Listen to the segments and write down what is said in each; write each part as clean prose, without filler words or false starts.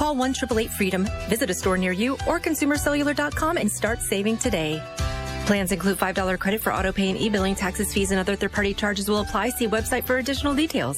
Call 1-888-FREEDOM, visit a store near you, or consumercellular.com and start saving today. Plans include $5 credit for auto pay and e-billing. Taxes, fees, and other third-party charges will apply. See website for additional details.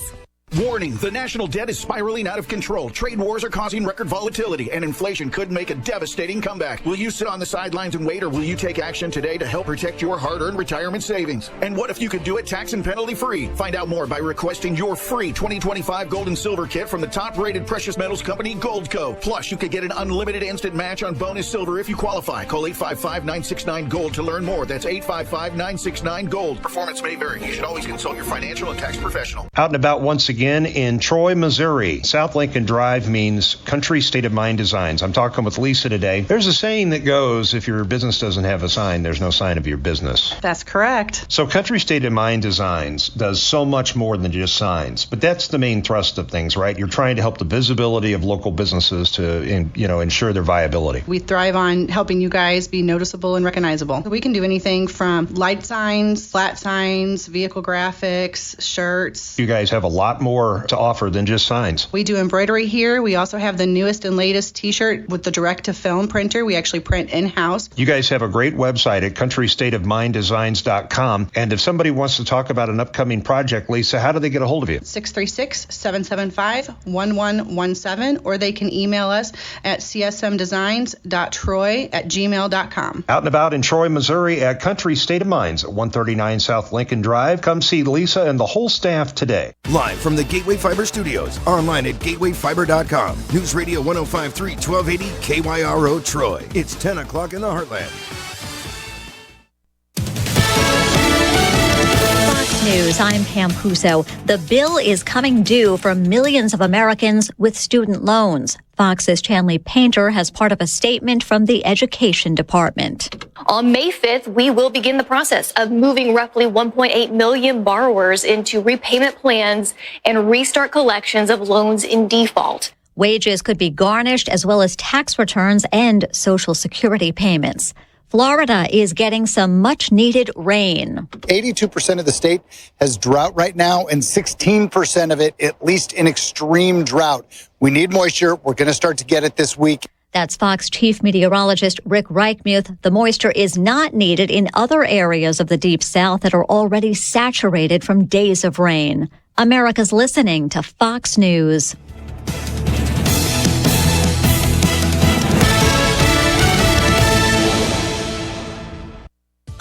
Warning, the national debt is spiraling out of control. Trade wars are causing record volatility, and inflation could make a devastating comeback. Will you sit on the sidelines and wait, or will you take action today to help protect your hard-earned retirement savings? And what if you could do it tax and penalty-free? Find out more by requesting your free 2025 gold and silver kit from the top-rated precious metals company, Goldco. Plus, you could get an unlimited instant match on bonus silver if you qualify. Call 855-969-GOLD to learn more. That's 855-969-GOLD. Performance may vary. You should always consult your financial and tax professional. Out and about once again in Troy, Missouri. South Lincoln Drive means Country State of Mind Designs. I'm talking with Lisa today. There's a saying that goes, if your business doesn't have a sign, there's no sign of your business. That's correct. So Country State of Mind Designs does so much more than just signs. But that's the main thrust of things, right? You're trying to help the visibility of local businesses to ensure their viability. We thrive on helping you guys be noticeable and recognizable. We can do anything from light signs, flat signs, vehicle graphics, shirts. You guys have a lot more to offer than just signs. We do embroidery here. We also have the newest and latest t-shirt with the direct-to-film printer. We actually print in-house. You guys have a great website at countrystateofminddesigns.com. And if somebody wants to talk about an upcoming project, Lisa, how do they get a hold of you? 636-775-1117, or they can email us at csmdesigns.troy@gmail.com. Out and about in Troy, Missouri at Country State of Minds at 139 South Lincoln Drive. Come see Lisa and the whole staff today. Live from the Gateway Fiber Studios, online at gatewayfiber.com. News Radio 105.3, 1280 KYRO Troy. It's 10 o'clock in the Heartland. Fox News, I'm Pam Puso. The bill is coming due for millions of Americans with student loans. Fox's Chanley Painter has part of a statement from the Education Department. On May 5th, we will begin the process of moving roughly 1.8 million borrowers into repayment plans and restart collections of loans in default. Wages could be garnished, as well as tax returns and Social Security payments. Florida is getting some much-needed rain. 82% of the state has drought right now, and 16% of it, at least in extreme drought. We need moisture. We're going to start to get it this week. That's Fox Chief Meteorologist Rick Reichmuth. The moisture is not needed in other areas of the Deep South that are already saturated from days of rain. America's listening to Fox News.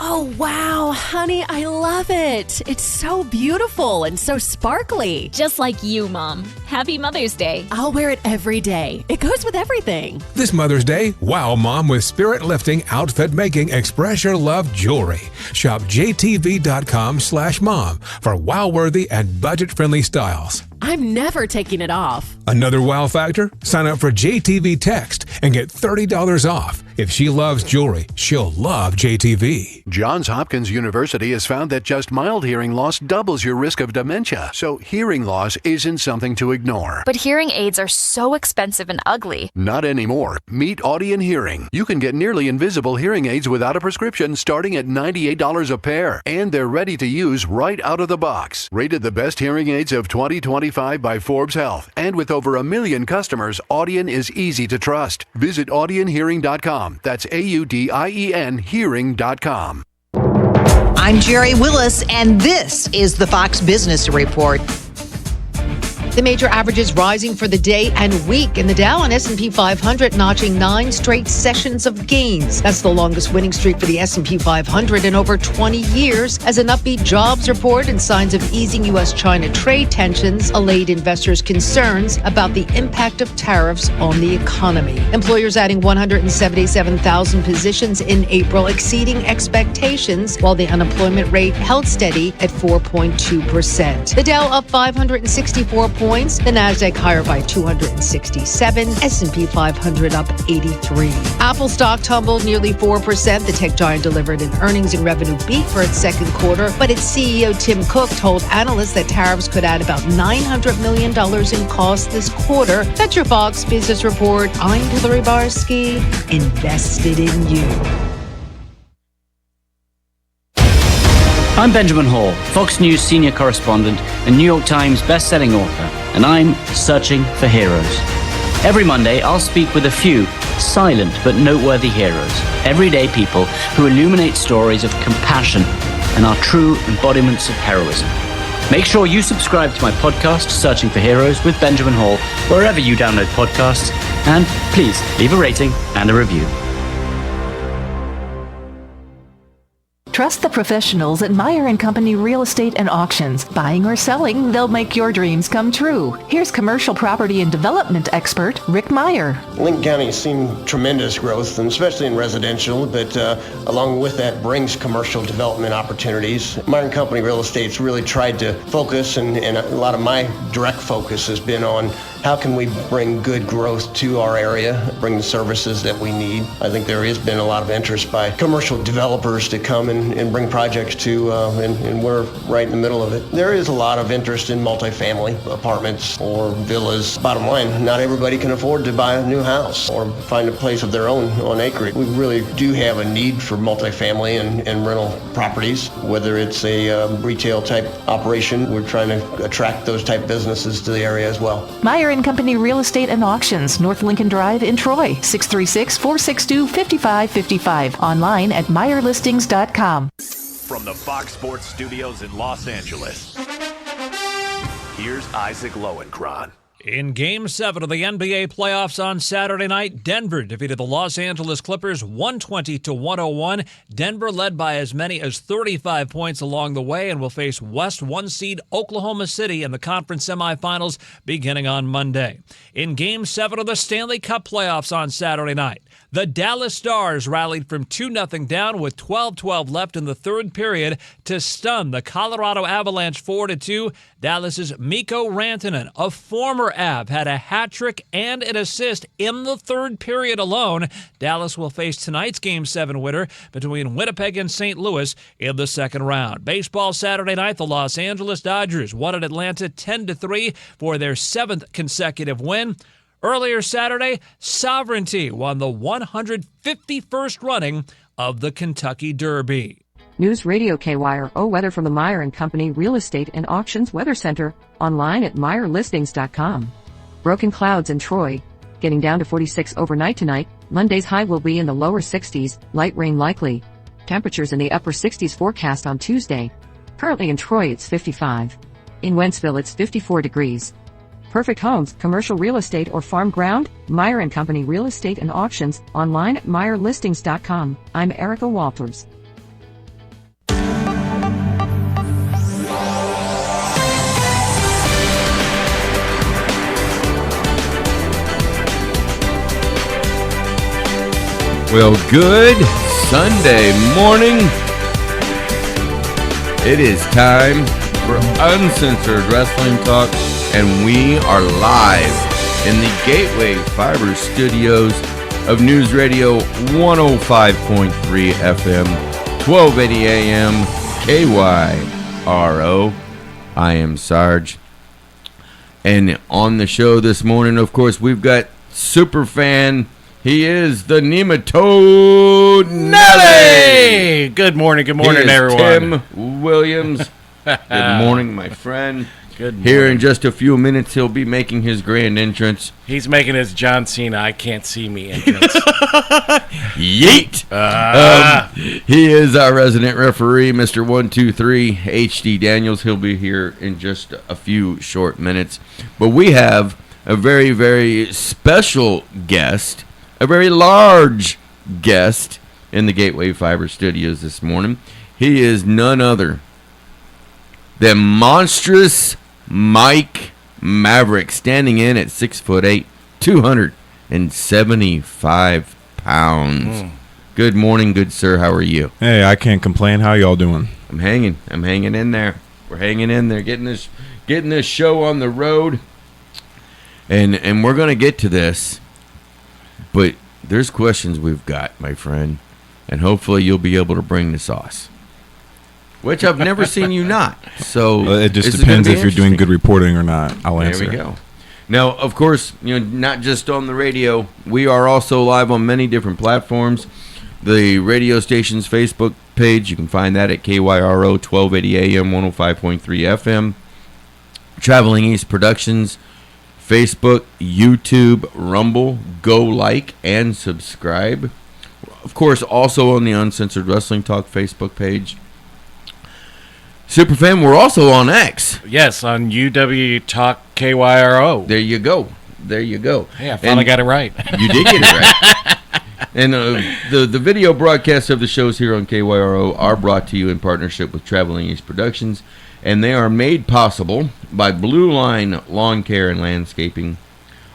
Oh, wow, honey, I love it. It's so beautiful and so sparkly. Just like you, Mom. Happy Mother's Day. I'll wear it every day. It goes with everything. This Mother's Day, wow Mom with spirit-lifting, outfit-making, express your love jewelry. Shop jtv.com/mom for wow-worthy and budget-friendly styles. I'm never taking it off. Another wow factor? Sign up for JTV Text and get $30 off. If she loves jewelry, she'll love JTV. Johns Hopkins University has found that just mild hearing loss doubles your risk of dementia, so hearing loss isn't something to ignore. But hearing aids are so expensive and ugly. Not anymore. Meet Audien Hearing. You can get nearly invisible hearing aids without a prescription starting at $98 a pair, and they're ready to use right out of the box. Rated the best hearing aids of 2025 by Forbes Health, and with over 1 million customers, Audien is easy to trust. Visit audienhearing.com. That's AUDIEN hearing.com. I'm Jerry Willis, and this is the Fox Business Report. The major averages rising for the day and week in the Dow and S&P 500 notching 9 straight sessions of gains. That's the longest winning streak for the S&P 500 in over 20 years, as an upbeat jobs report and signs of easing U.S.-China trade tensions allayed investors' concerns about the impact of tariffs on the economy. Employers adding 177,000 positions in April, exceeding expectations, while the unemployment rate held steady at 4.2%. The Dow up 564 points, the Nasdaq higher by 267, S&P 500 up 83. Apple stock tumbled nearly 4%. The tech giant delivered an earnings and revenue beat for its second quarter, but its CEO Tim Cook told analysts that tariffs could add about $900 million in costs this quarter. That's your Fox Business Report. I'm Hillary Barsky, invested in you. I'm Benjamin Hall, Fox News senior correspondent and New York Times best-selling author, and I'm searching for heroes. Every Monday, I'll speak with a few silent but noteworthy heroes, everyday people who illuminate stories of compassion and are true embodiments of heroism. Make sure you subscribe to my podcast, Searching for Heroes with Benjamin Hall, wherever you download podcasts, and please leave a rating and a review. Trust the professionals at Meyer & Company Real Estate and Auctions. Buying or selling, they'll make your dreams come true. Here's commercial property and development expert Rick Meyer. Lincoln County has seen tremendous growth, and especially in residential, but along with that brings commercial development opportunities. Meyer & Company Real Estate's really tried to focus, and a lot of my direct focus has been on how can we bring good growth to our area, bring the services that we need. I think there has been a lot of interest by commercial developers to come and bring projects to, and we're right in the middle of it. There is a lot of interest in multifamily apartments or villas. Bottom line, not everybody can afford to buy a new house or find a place of their own on acreage. We really do have a need for multifamily and rental properties, whether it's a retail type operation. We're trying to attract those type businesses to the area as well. Meyer & Company Real Estate and Auctions, North Lincoln Drive in Troy, 636-462-5555. Online at MeyerListings.com. From the Fox Sports Studios in Los Angeles, here's Isaac Lowenkron. In Game 7 of the NBA playoffs on Saturday night, Denver defeated the Los Angeles Clippers 120-101. Denver led by as many as 35 points along the way and will face West 1 seed Oklahoma City in the conference semifinals beginning on Monday. In Game 7 of the Stanley Cup playoffs on Saturday night, the Dallas Stars rallied from 2-0 down with 12:12 left in the third period to stun the Colorado Avalanche 4-2. Dallas's Mikko Rantanen, a former Av, had a hat trick and an assist in the third period alone. Dallas will face tonight's Game 7 winner between Winnipeg and St. Louis in the second round. Baseball Saturday night, the Los Angeles Dodgers won at Atlanta 10-3 for their 7th consecutive win. Earlier Saturday, Sovereignty won the 151st running of the Kentucky Derby. News Radio KYRO weather from the Meyer & Company Real Estate and Auctions Weather Center, online at MeyerListings.com. Broken clouds in Troy, getting down to 46 overnight tonight. Monday's high will be in the lower 60s, light rain likely. Temperatures in the upper 60s forecast on Tuesday. Currently in Troy it's 55. In Wentzville it's 54 degrees. Perfect homes, commercial real estate or farm ground? Meyer & Company Real Estate and Auctions, online at MeyerListings.com. I'm Erica Walters. Well, good Sunday morning. It is time for Uncensored Wrestling Talk, and we are live in the Gateway Fiber Studios of News Radio 105.3 FM, 1280 AM, KYRO. I am Sarge. And on the show this morning, of course, we've got Superfan. He is the Nematode Nelly. Good morning, everyone. Tim Williams. Good morning, my friend. Good morning. Here in just a few minutes, he'll be making his grand entrance. He's making his John Cena, I can't see me entrance. Yeet! He is our resident referee, Mr. 123, H.D. Daniels. He'll be here in just a few short minutes. But we have a very, very special guest, a very large guest in the Gateway Fiber Studios this morning. He is none other than monstrous Mike Maverick, standing in at 6'8", 275 pounds. Good morning, good sir. How are you? Hey, I can't complain. How y'all doing? I'm hanging in there. We're hanging in there, getting this show on the road. And we're gonna get to this, but there's questions we've got, my friend, and hopefully you'll be able to bring the sauce, which I've never seen you not. So it just depends if you're doing good reporting or not. I'll answer. There we go. Now, of course, not just on the radio. We are also live on many different platforms. The radio station's Facebook page, you can find that at KYRO 1280 AM 105.3 FM. Traveling East Productions Facebook, YouTube, Rumble. Go like and subscribe. Of course, also on the Uncensored Wrestling Talk Facebook page. Superfan, we're also on X. Yes, on UW Talk KYRO. There you go. Hey, I finally got it right. You did get it right. And the video broadcasts of the shows here on KYRO are brought to you in partnership with Traveling East Productions, and they are made possible by Blue Line Lawn Care and Landscaping,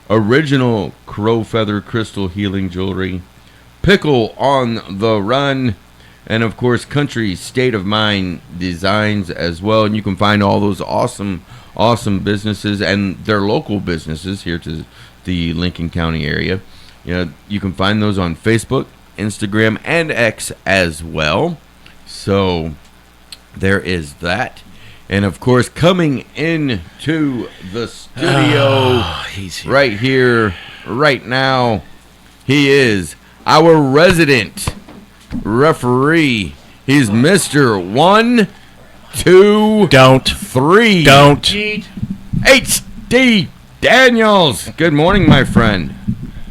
Original Crow Feather Crystal Healing Jewelry, Pickle on the Run, and of course Country State of Mind Designs as well. And you can find all those awesome businesses and their local businesses here to the Lincoln County area. You can find those on Facebook, Instagram, and X as well. So there is that. And of course, coming into the studio right here, right now, he is our resident referee. He's Mr. 1, 2, Don't. 3. Don't. HD Daniels. Good morning, my friend.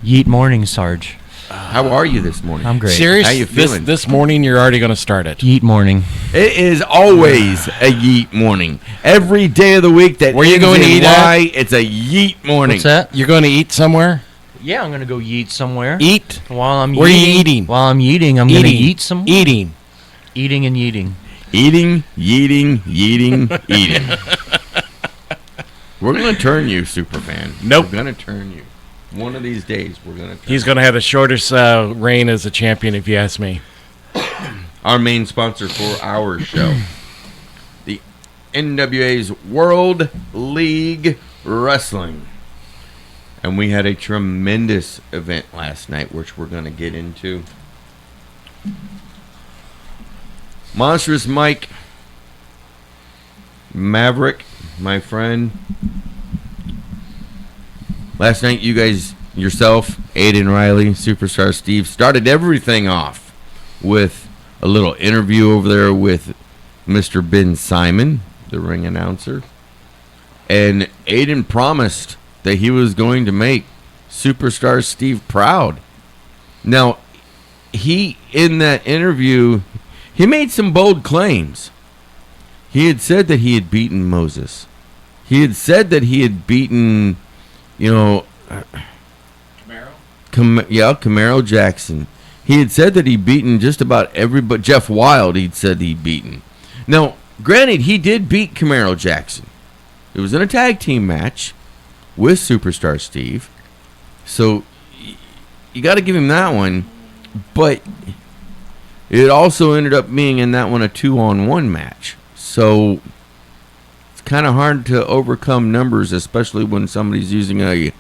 Yeet morning, Sarge. How are you this morning? I'm great. Serious? How you feeling? This morning, you're already going to start it. Yeet morning. It is always a yeet morning. Every day of the week that Where you going to eat at? It's a yeet morning. What's that? You're going to eat somewhere? Yeah, I'm going to go yeet somewhere. Eat? While I'm Where are yeeting. you eating? While I'm yeeting, I'm going to eat some. Eating. Eating and yeeting. Eating, yeeting, yeeting, eating. We're going to turn you, Superfan. Nope. We're going to turn you. One of these days, we're going to turn He's going to have the shortest reign as a champion, if you ask me. Our main sponsor for our show, the NWA's World League Wrestling. And we had a tremendous event last night, which we're going to get into. Monstrous Mike Maverick, my friend. Last night, you guys, yourself, Aiden Riley, Superstar Steve, started everything off with a little interview over there with Mr. Ben Simon, the ring announcer. And Aiden promised that he was going to make Superstar Steve proud. Now, in that interview, he made some bold claims. He had said that he had beaten Moses. He had said that he had beaten, Camaro Jackson. He had said that he'd beaten just about everybody. Jeff Wild, he'd said he'd beaten. Now, granted, he did beat Camaro Jackson. It was in a tag team match with Superstar Steve. So, you got to give him that one. But it also ended up being in that one a 2-on-1 match. So, it's kind of hard to overcome numbers, especially when somebody's using a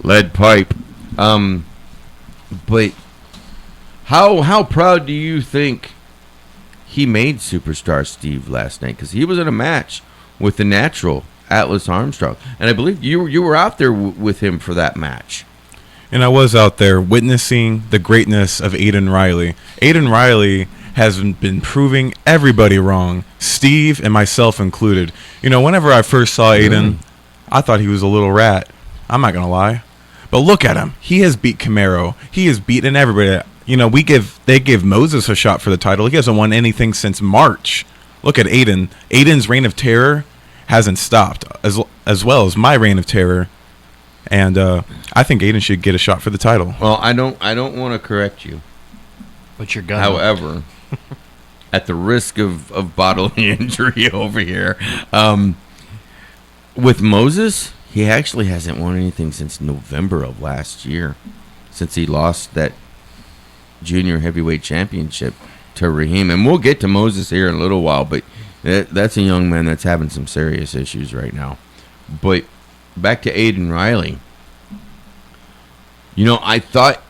lead pipe. But how proud do you think he made Superstar Steve last night? Because he was in a match with the Natural, Atlas Armstrong, and I believe you were out there with him for that match. And I was out there witnessing the greatness of Aiden Riley. Aiden Riley has been proving everybody wrong, Steve and myself included. Whenever I first saw Aiden, I thought he was a little rat. I'm not going to lie. But look at him. He has beat Camaro. He has beaten everybody. They give Moses a shot for the title. He hasn't won anything since March. Look at Aiden. Aiden's reign of terror hasn't stopped, as well as my reign of terror. And I think Aiden should get a shot for the title. Well, I don't want to correct you. But you're gonna. However, at the risk of bodily injury over here, with Moses, he actually hasn't won anything since November of last year, since he lost that junior heavyweight championship to Raheem. And we'll get to Moses here in a little while, but that's a young man that's having some serious issues right now. But back to Aiden Riley. I thought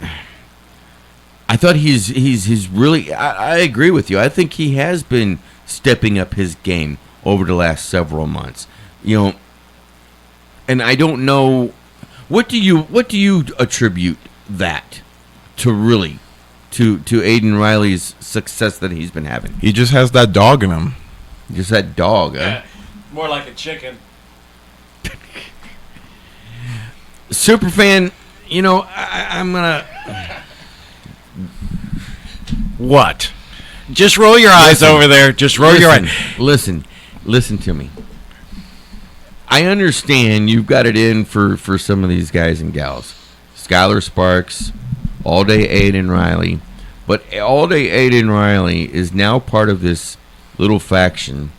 he's really. I agree with you. I think he has been stepping up his game over the last several months. And I don't know what do you attribute that to really to Aiden Riley's success that he's been having. He just has that dog in him. Just that dog, huh? Yeah, more like a chicken. Superfan, I'm gonna. What? Just roll your eyes over there. Just roll your eyes. Listen to me. I understand you've got it in for some of these guys and gals. Skylar Sparks, All Day Aiden Riley. But All Day Aiden Riley is now part of this little faction.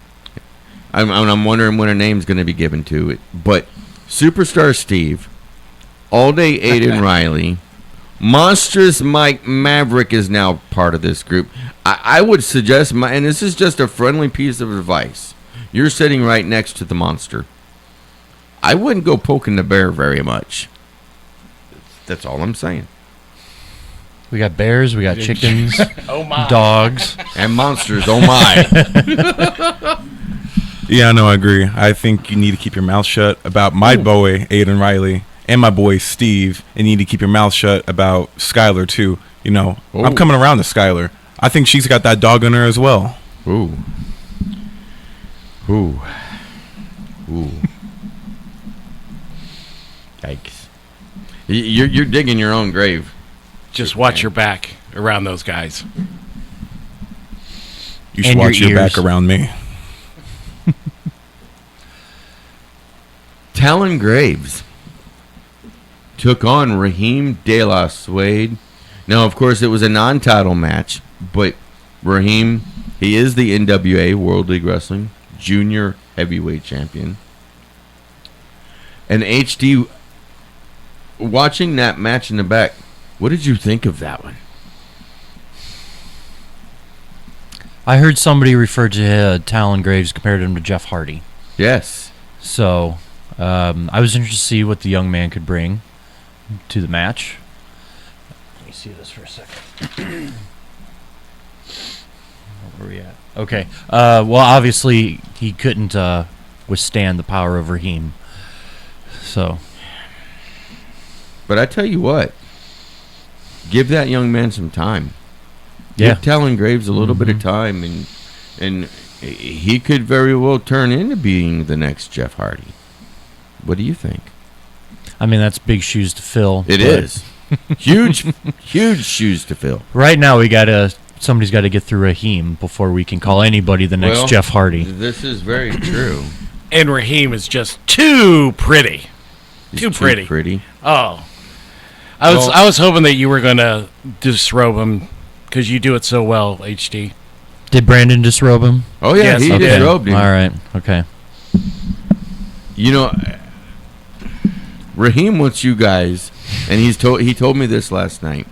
I'm wondering when a name's going to be given to it. But Superstar Steve, All Day Aiden Riley, Monstrous Mike Maverick is now part of this group. I would suggest, and this is just a friendly piece of advice. You're sitting right next to the monster. I wouldn't go poking the bear very much. That's all I'm saying. We got bears, we got chickens, oh my. Dogs, and monsters. Oh my! Yeah, no, I agree. I think you need to keep your mouth shut about my boy Aiden Riley and my boy Steve, and you need to keep your mouth shut about Skylar too. I'm coming around to Skylar. I think she's got that dog in her as well. Ooh. Yikes! You're digging your own grave. Just watch your back around those guys. You should watch your back around me. Talon Graves took on Raheem De La Suede. Now, of course, it was a non-title match, but Raheem, he is the NWA World League Wrestling Junior Heavyweight Champion. And HD, watching that match in the back, what did you think of that one? I heard somebody refer to Talon Graves, compared him to Jeff Hardy. Yes. So, I was interested to see what the young man could bring to the match. Let me see this for a second. Where are we at? Okay. Well, obviously, he couldn't withstand the power of Raheem. So. But I tell you what. Give that young man some time. Yeah. Give Talon Graves a little bit of time, and he could very well turn into being the next Jeff Hardy. What do you think? I mean, that's big shoes to fill. It is. Huge shoes to fill. Right now, somebody's got to get through Raheem before we can call anybody the next Jeff Hardy. This is very true. And Raheem is just too pretty. Too pretty. Oh. I was hoping that you were going to disrobe him because you do it so well, HD. Did Brandon disrobe him? Oh, yeah, yes, he disrobed him. All right, okay. Raheem wants you guys, and he told me this last night,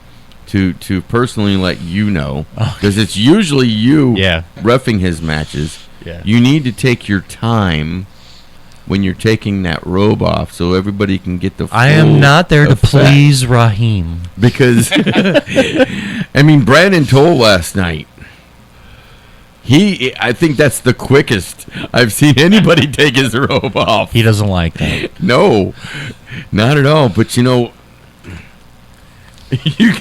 to personally let you know, because it's usually you reffing his matches. Yeah. You need to take your time when you're taking that robe off so everybody can get the full I am not there effect. to please Raheem. Because, Brandon told last night, I think that's the quickest I've seen anybody take his robe off. He doesn't like that. No, not at all. But you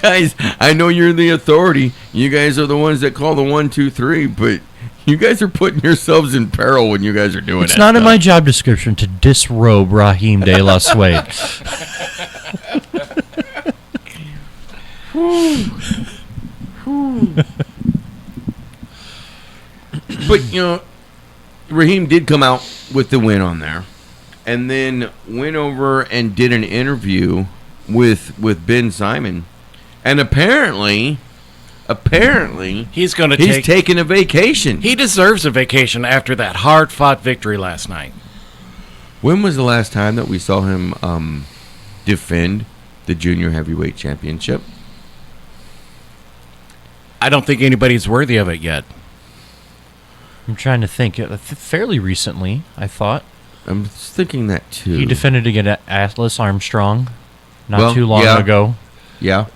guys, I know you're the authority. You guys are the ones that call the 1, 2, 3, but you guys are putting yourselves in peril when you guys are doing it. It's not in my job description to disrobe Raheem De La Suede. But, Raheem did come out with the win on there. And then went over and did an interview with Ben Simon. And apparently he's taking a vacation. He deserves a vacation after that hard-fought victory last night. When was the last time that we saw him defend the Junior Heavyweight Championship? I don't think anybody's worthy of it yet. I'm trying to think. Fairly recently, I thought. I'm thinking that too. He defended against Atlas Armstrong not too long ago. Yeah.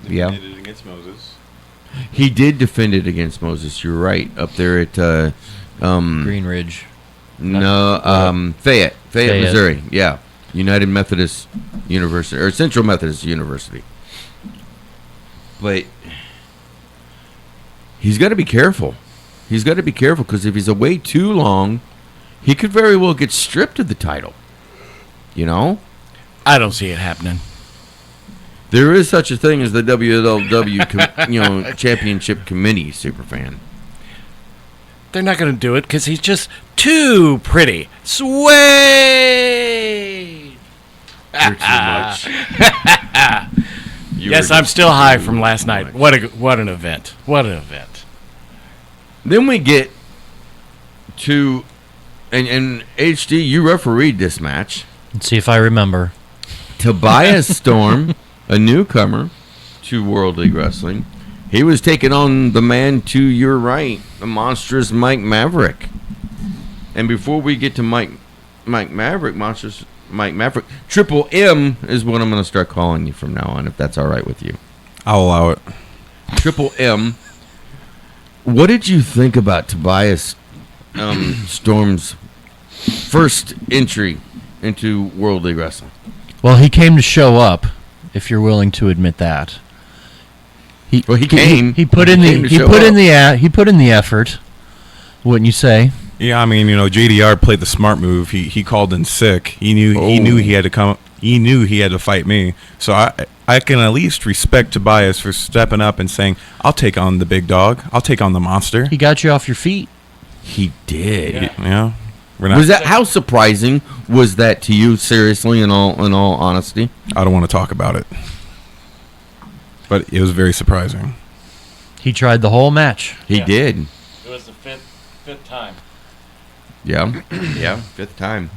Yeah. Defended it against Moses. He did defend it against Moses. You're right. Up there at Green Ridge. No, Fayette, Missouri. Yeah. United Methodist University or Central Methodist University. But he's got to be careful. He's got to be careful because if he's away too long, he could very well get stripped of the title. I don't see it happening. There is such a thing as the WLW championship committee, Superfan. They're not going to do it because he's just too pretty. Sway! You're too much. Yes, I'm still high from last night. What an event. What an event. Then we get to, and HD, you refereed this match. Let's see if I remember. Tobias Storm, a newcomer to World League Wrestling. He was taking on the man to your right, the monstrous Mike Maverick. And before we get to Mike Maverick, monstrous Mike Maverick, Triple M is what I'm going to start calling you from now on, if that's all right with you. I'll allow it. Triple M, what did you think about Tobias Storm's first entry into World League Wrestling? Well, he came to show up, if you're willing to admit that. He came. He put in the effort. Wouldn't you say? Yeah, I mean, JDR played the smart move. He called in sick. He knew he had to come. He knew he had to fight me. So I can at least respect Tobias for stepping up and saying, "I'll take on the big dog. I'll take on the monster." He got you off your feet. He did. Yeah. Was that, how surprising was that to you? Seriously, in all honesty, I don't want to talk about it, but it was very surprising. He tried the whole match. He did. It was the fifth time. Yeah, fifth time.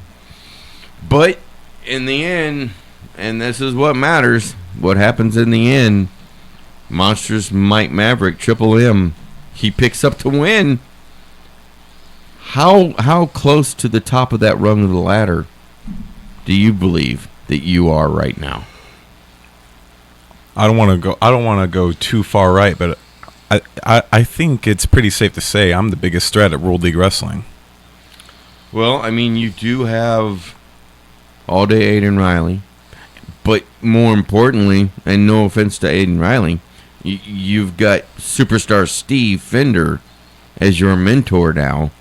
But in the end, and this is what matters, what happens in the end, monstrous Mike Maverick, Triple M, he picks up the win. How close to the top of that rung of the ladder do you believe that you are right now? I don't want to go too far right, but I think it's pretty safe to say I'm the biggest threat at World League Wrestling. Well, I mean, you do have all day Aiden Riley, but more importantly, and no offense to Aiden Riley, you've got superstar Steve Fender as your mentor now.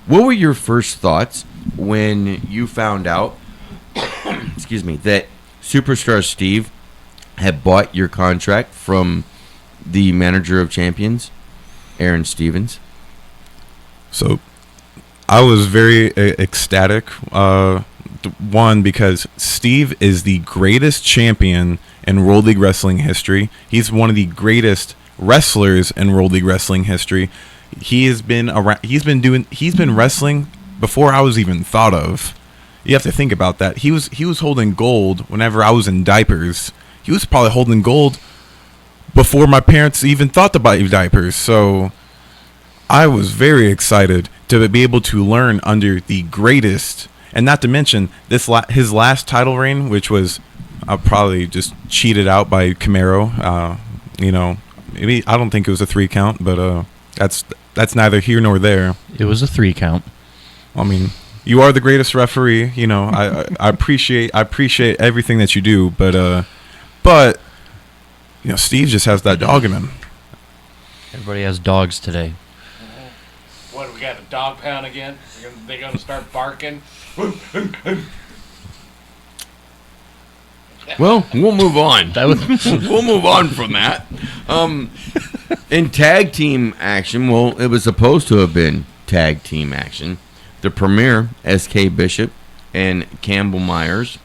What were your first thoughts when you found out, excuse me, that Superstar Steve had bought your contract from the manager of champions, Aaron Stevens? So I was very ecstatic. One, because Steve is the greatest champion in World League Wrestling history. He's one of the greatest wrestlers in World League Wrestling history. He has been around. He's been wrestling before I was even thought of. You have to think about that. He was holding gold whenever I was in diapers. He was probably holding gold before my parents even thought about diapers. So I was very excited to be able to learn under the greatest, and not to mention his last title reign, which was probably just cheated out by Camaro. Maybe I don't think it was a 3 count, but that's neither here nor there. It was a 3 count. I mean, you are the greatest referee. I appreciate everything that you do, but Steve just has that dog in him. Everybody has dogs today. What, we got a dog pound again? They're going to start barking? Well, we'll move on. We'll move on from that. In tag team action, well, it was supposed to have been tag team action. The Premier, S.K. Bishop and Campbell Myers,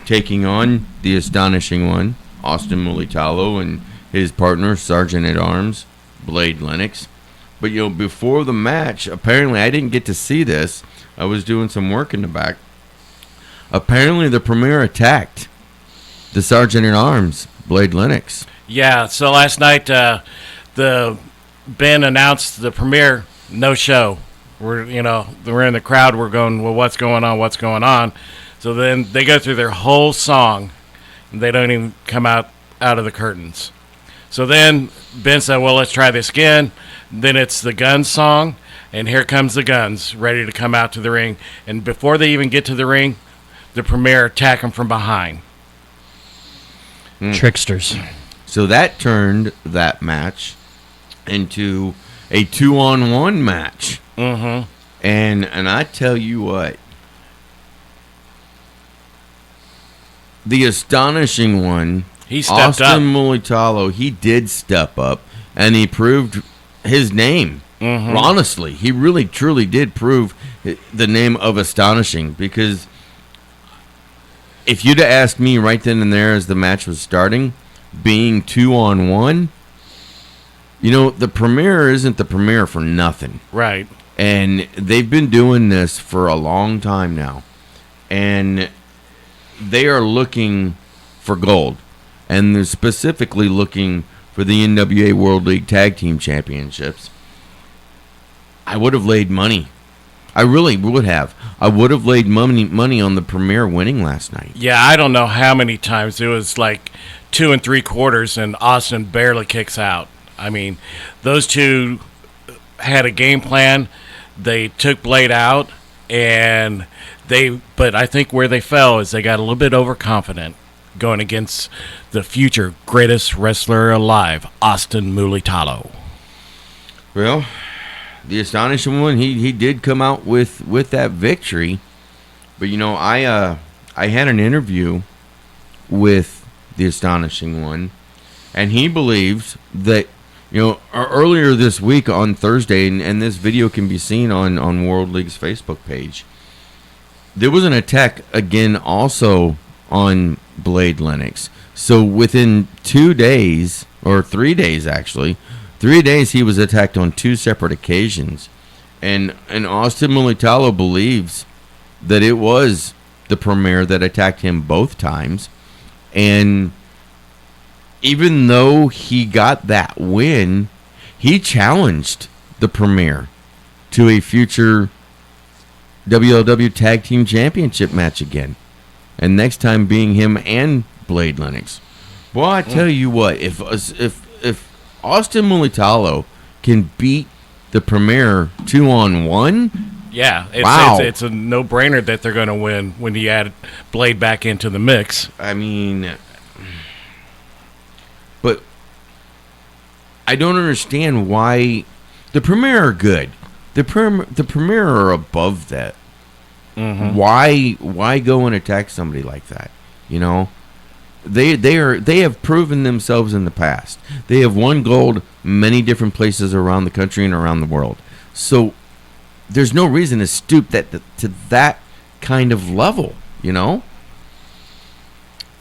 taking on the astonishing one, Austin Mulitalo, and his partner, Sergeant at Arms, Blade Lennox. But, before the match, apparently I didn't get to see this. I was doing some work in the back. Apparently the Premier attacked the Sergeant at Arms, Blade Lennox. Yeah, so last night the Ben announced the Premier no show. We're in the crowd. We're going, well, what's going on? So then they go through their whole song, and they don't even come out of the curtains. So then Ben said, well, let's try this again. Then it's the Guns song, and here comes the Guns, ready to come out to the ring. And before they even get to the ring, the Premier attack them from behind. Tricksters. So that turned that match into a 2-on-1 match. Mm-hmm. And I tell you what, the astonishing one, he stepped up. Austin Mulitalo, he did step up, and he proved his name. Mm-hmm. Honestly, he really, truly did prove the name of astonishing, because if you'd have asked me right then and there as the match was starting, being 2-on-1, the Premier isn't the Premier for nothing. Right. And they've been doing this for a long time now. And they are looking for gold. And they're specifically looking for the NWA World League Tag Team Championships. I would have laid money. I really would have. I would have laid money on the Premier winning last night. Yeah, I don't know how many times. It was like 2 3/4 and Austin barely kicks out. I mean, those two had a game plan. They took Blade out, but I think where they fell is they got a little bit overconfident going against the future greatest wrestler alive, Austin Mulitalo. Well, the astonishing one, he did come out with that victory. But, I had an interview with the astonishing one, and he believes that, earlier this week on Thursday, and this video can be seen on World League's Facebook page, there was an attack again also on Blade Lennox. So within 2 days, or 3 days actually, 3 days he was attacked on 2 separate occasions. And Austin Mulitalo believes that it was the Premier that attacked him both times. And even though he got that win, he challenged the Premier to a future WLW Tag Team Championship match again. And next time being him and Blade Lennox. Well, I tell you what, if Austin Mulitalo can beat the Premier 2-on-1, yeah, it's a no-brainer that they're going to win when you add Blade back into the mix. I mean, but I don't understand why the Premier are good. The Premier are above that. Mm-hmm. Why go and attack somebody like that? They have proven themselves in the past. They have won gold many different places around the country and around the world. So there's no reason to stoop to that kind of level,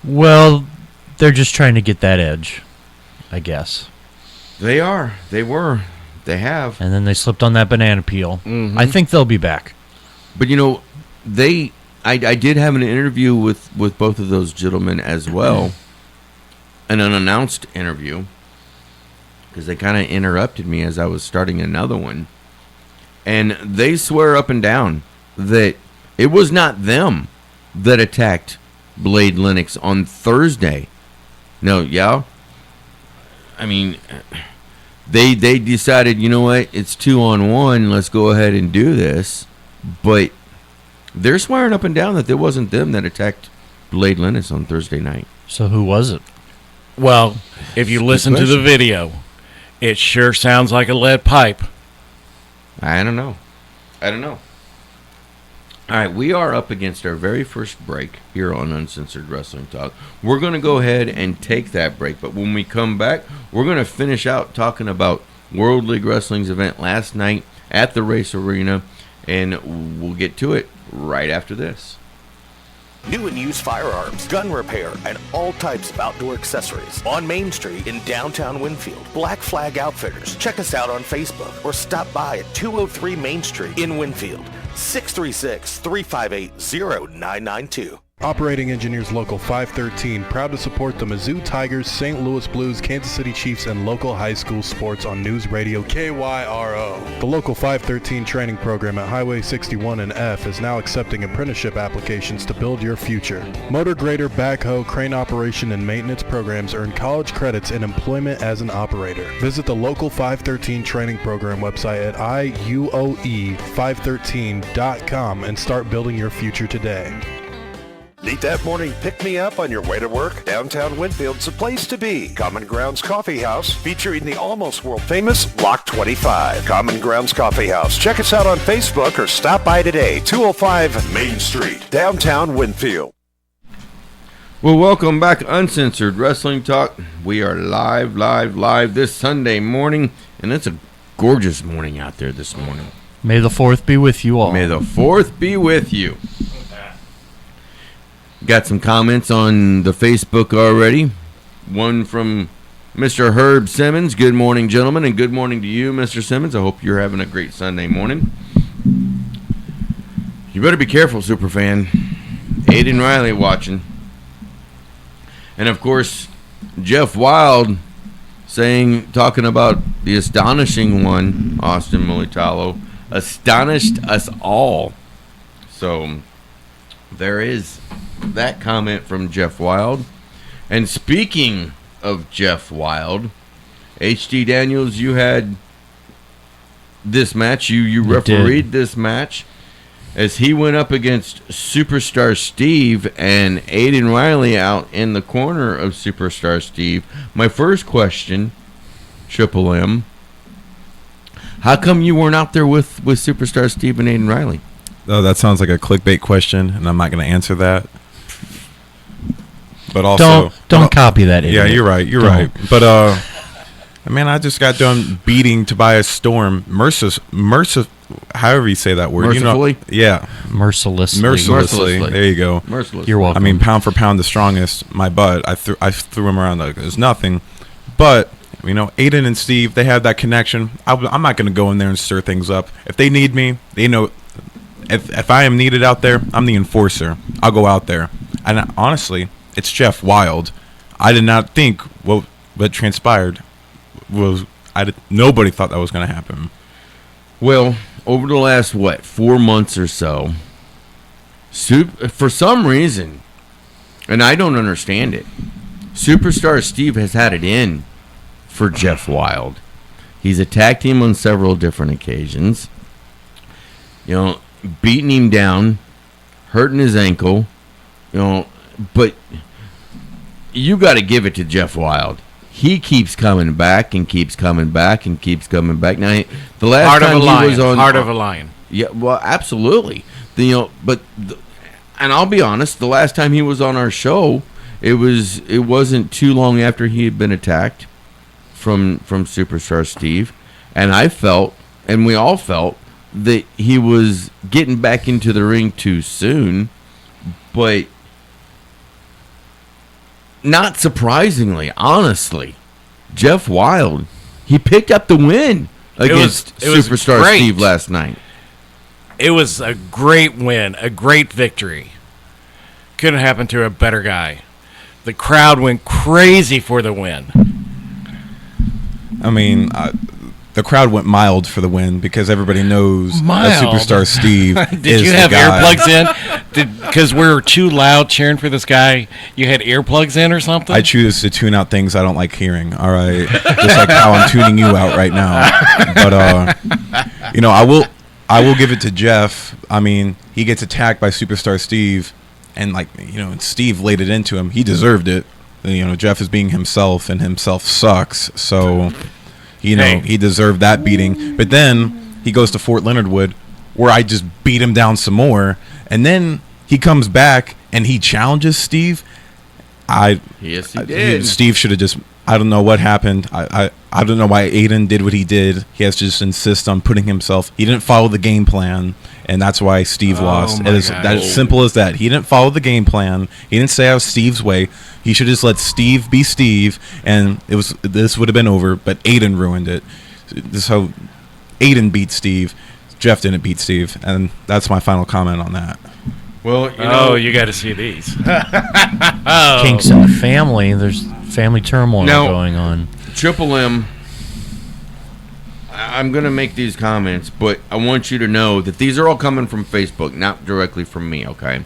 Well, they're just trying to get that edge, I guess. They are. They were. They have. And then they slipped on that banana peel. Mm-hmm. I think they'll be back. But I did have an interview with both of those gentlemen as well, an unannounced interview, because they kind of interrupted me as I was starting another one, and they swear up and down that it was not them that attacked Blade Lennox on Thursday. No, yeah. I mean, they decided, it's 2-on-1, let's go ahead and do this, but they're swearing up and down that it wasn't them that attacked Blade Lennox on Thursday night. So who was it? Well, if you listen to the video, it sure sounds like a lead pipe. I don't know. All right, we are up against our very first break here on Uncensored Wrestling Talk. We're going to go ahead and take that break, but when we come back, we're going to finish out talking about World League Wrestling's event last night at the Race Arena, and we'll get to it right after this. New and used firearms, gun repair, and all types of outdoor accessories on Main Street in downtown Winfield. Black Flag Outfitters. Check us out on Facebook or stop by at 203 Main Street in Winfield. 636-358-0992. Operating Engineers Local 513, proud to support the Mizzou Tigers, St. Louis Blues, Kansas City Chiefs, and local high school sports on News Radio KYRO. The Local 513 training program at Highway 61 and F is now accepting apprenticeship applications to build your future. Motor grader, backhoe, crane operation, and maintenance programs earn college credits and employment as an operator. Visit the Local 513 training program website at IUOE513.com and start building your future today. Need that morning pick-me-up on your way to work? Downtown Winfield's the place to be. Common Grounds Coffee House, featuring the almost world-famous Block 25. Common Grounds Coffee House. Check us out on Facebook or stop by today, 205 Main Street, downtown Winfield. Well, welcome back, Uncensored Wrestling Talk. We are live this Sunday morning, and it's a gorgeous morning out there this morning. May the 4th be with you all. May the 4th be with you. Got some comments on the Facebook already. One from Mr. Herb Simmons. Good morning, gentlemen, and good morning to you, Mr. Simmons. I hope you're having a great Sunday morning. You better be careful, Superfan. Aiden Riley watching. And, of course, Jeff Wild talking about the astonishing one, Austin Mulitalo, astonished us all. So, there is that comment from Jeff Wild. And speaking of Jeff Wild, HD Daniels, you had this match. You refereed this match as he went up against Superstar Steve and Aiden Riley out in the corner of Superstar Steve. My first question, Triple M, how come you weren't out there with Superstar Steve and Aiden Riley? Oh, that sounds like a clickbait question, and I'm not going to answer that. But also, don't copy that. Idiot. Yeah, you're right. You're right. But I just got done beating Tobias Storm, however you say that word. Mercifully? Yeah. Mercilessly. There you go. Mercilessly. You're welcome. I mean, pound for pound, the strongest. My butt. I threw him around like it was nothing. But Aiden and Steve, they have that connection. I'm not going to go in there and stir things up. If they need me, they know. If I am needed out there, I'm the enforcer. I'll go out there. And honestly, it's Jeff Wild. I did not think what transpired was. Nobody thought that was going to happen. Well, over the last 4 months or so, for some reason, and I don't understand it, Superstar Steve has had it in for Jeff Wild. He's attacked him on several different occasions. Beating him down, hurting his ankle, but you got to give it to Jeff Wild. He keeps coming back and keeps coming back and keeps coming back. Now, the last time he was on Heart of a Lion. Yeah, well, absolutely. And I'll be honest, the last time he was on our show, it wasn't too long after he had been attacked from Superstar Steve, and I felt, and we all felt, that he was getting back into the ring too soon. But not surprisingly, honestly, Jeff Wild, he picked up the win against Superstar Steve last night. It was a great win, a great victory. Couldn't happen to a better guy. The crowd went crazy for the win. I mean, the crowd went mild for the win because everybody knows that Superstar Steve Did you have earplugs in? Because we were too loud cheering for this guy, you had earplugs in or something? I choose to tune out things I don't like hearing, all right? Just like how I'm tuning you out right now. But, I will give it to Jeff. I mean, he gets attacked by Superstar Steve, and, Steve laid it into him. He deserved it. Jeff is being himself, and himself sucks, so... he deserved that beating. But then he goes to Fort Leonard Wood, where I just beat him down some more. And then he comes back and he challenges Steve. Yes, he did. Steve should have just... I don't know what happened. I don't know why Aiden did what he did. He has to just insist on putting himself... He didn't follow the game plan, and that's why Steve lost. It is that simple as that. He didn't follow the game plan. He didn't say I was Steve's way. He should just let Steve be Steve, and this would have been over, but Aiden ruined it. So Aiden beat Steve. Jeff didn't beat Steve, and that's my final comment on that. Well, you got to see these. Kinks in the family. There's family turmoil going on. Triple M, I'm going to make these comments, but I want you to know that these are all coming from Facebook, not directly from me, okay?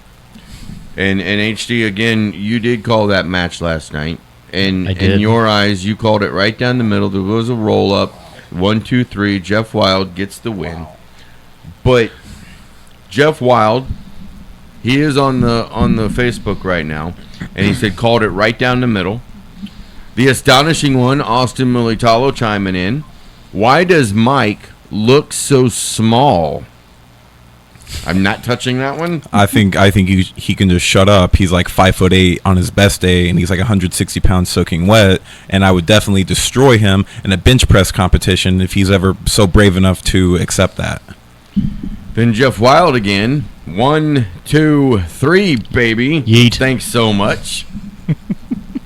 And HD, again, you did call that match last night. And in your eyes, you called it right down the middle. There was a roll-up. 1, 2, 3. Jeff Wild gets the win. But Jeff Wild... He is on the Facebook right now, and he said called it right down the middle. The astonishing one, Austin Mulitalo chiming in. Why does Mike look so small? I'm not touching that one. I think he can just shut up. He's like 5'8" on his best day, and he's like 160 pounds soaking wet. And I would definitely destroy him in a bench press competition if he's ever so brave enough to accept that. Then Jeff Wild again. 1, 2, 3, baby. Yeet. Thanks so much.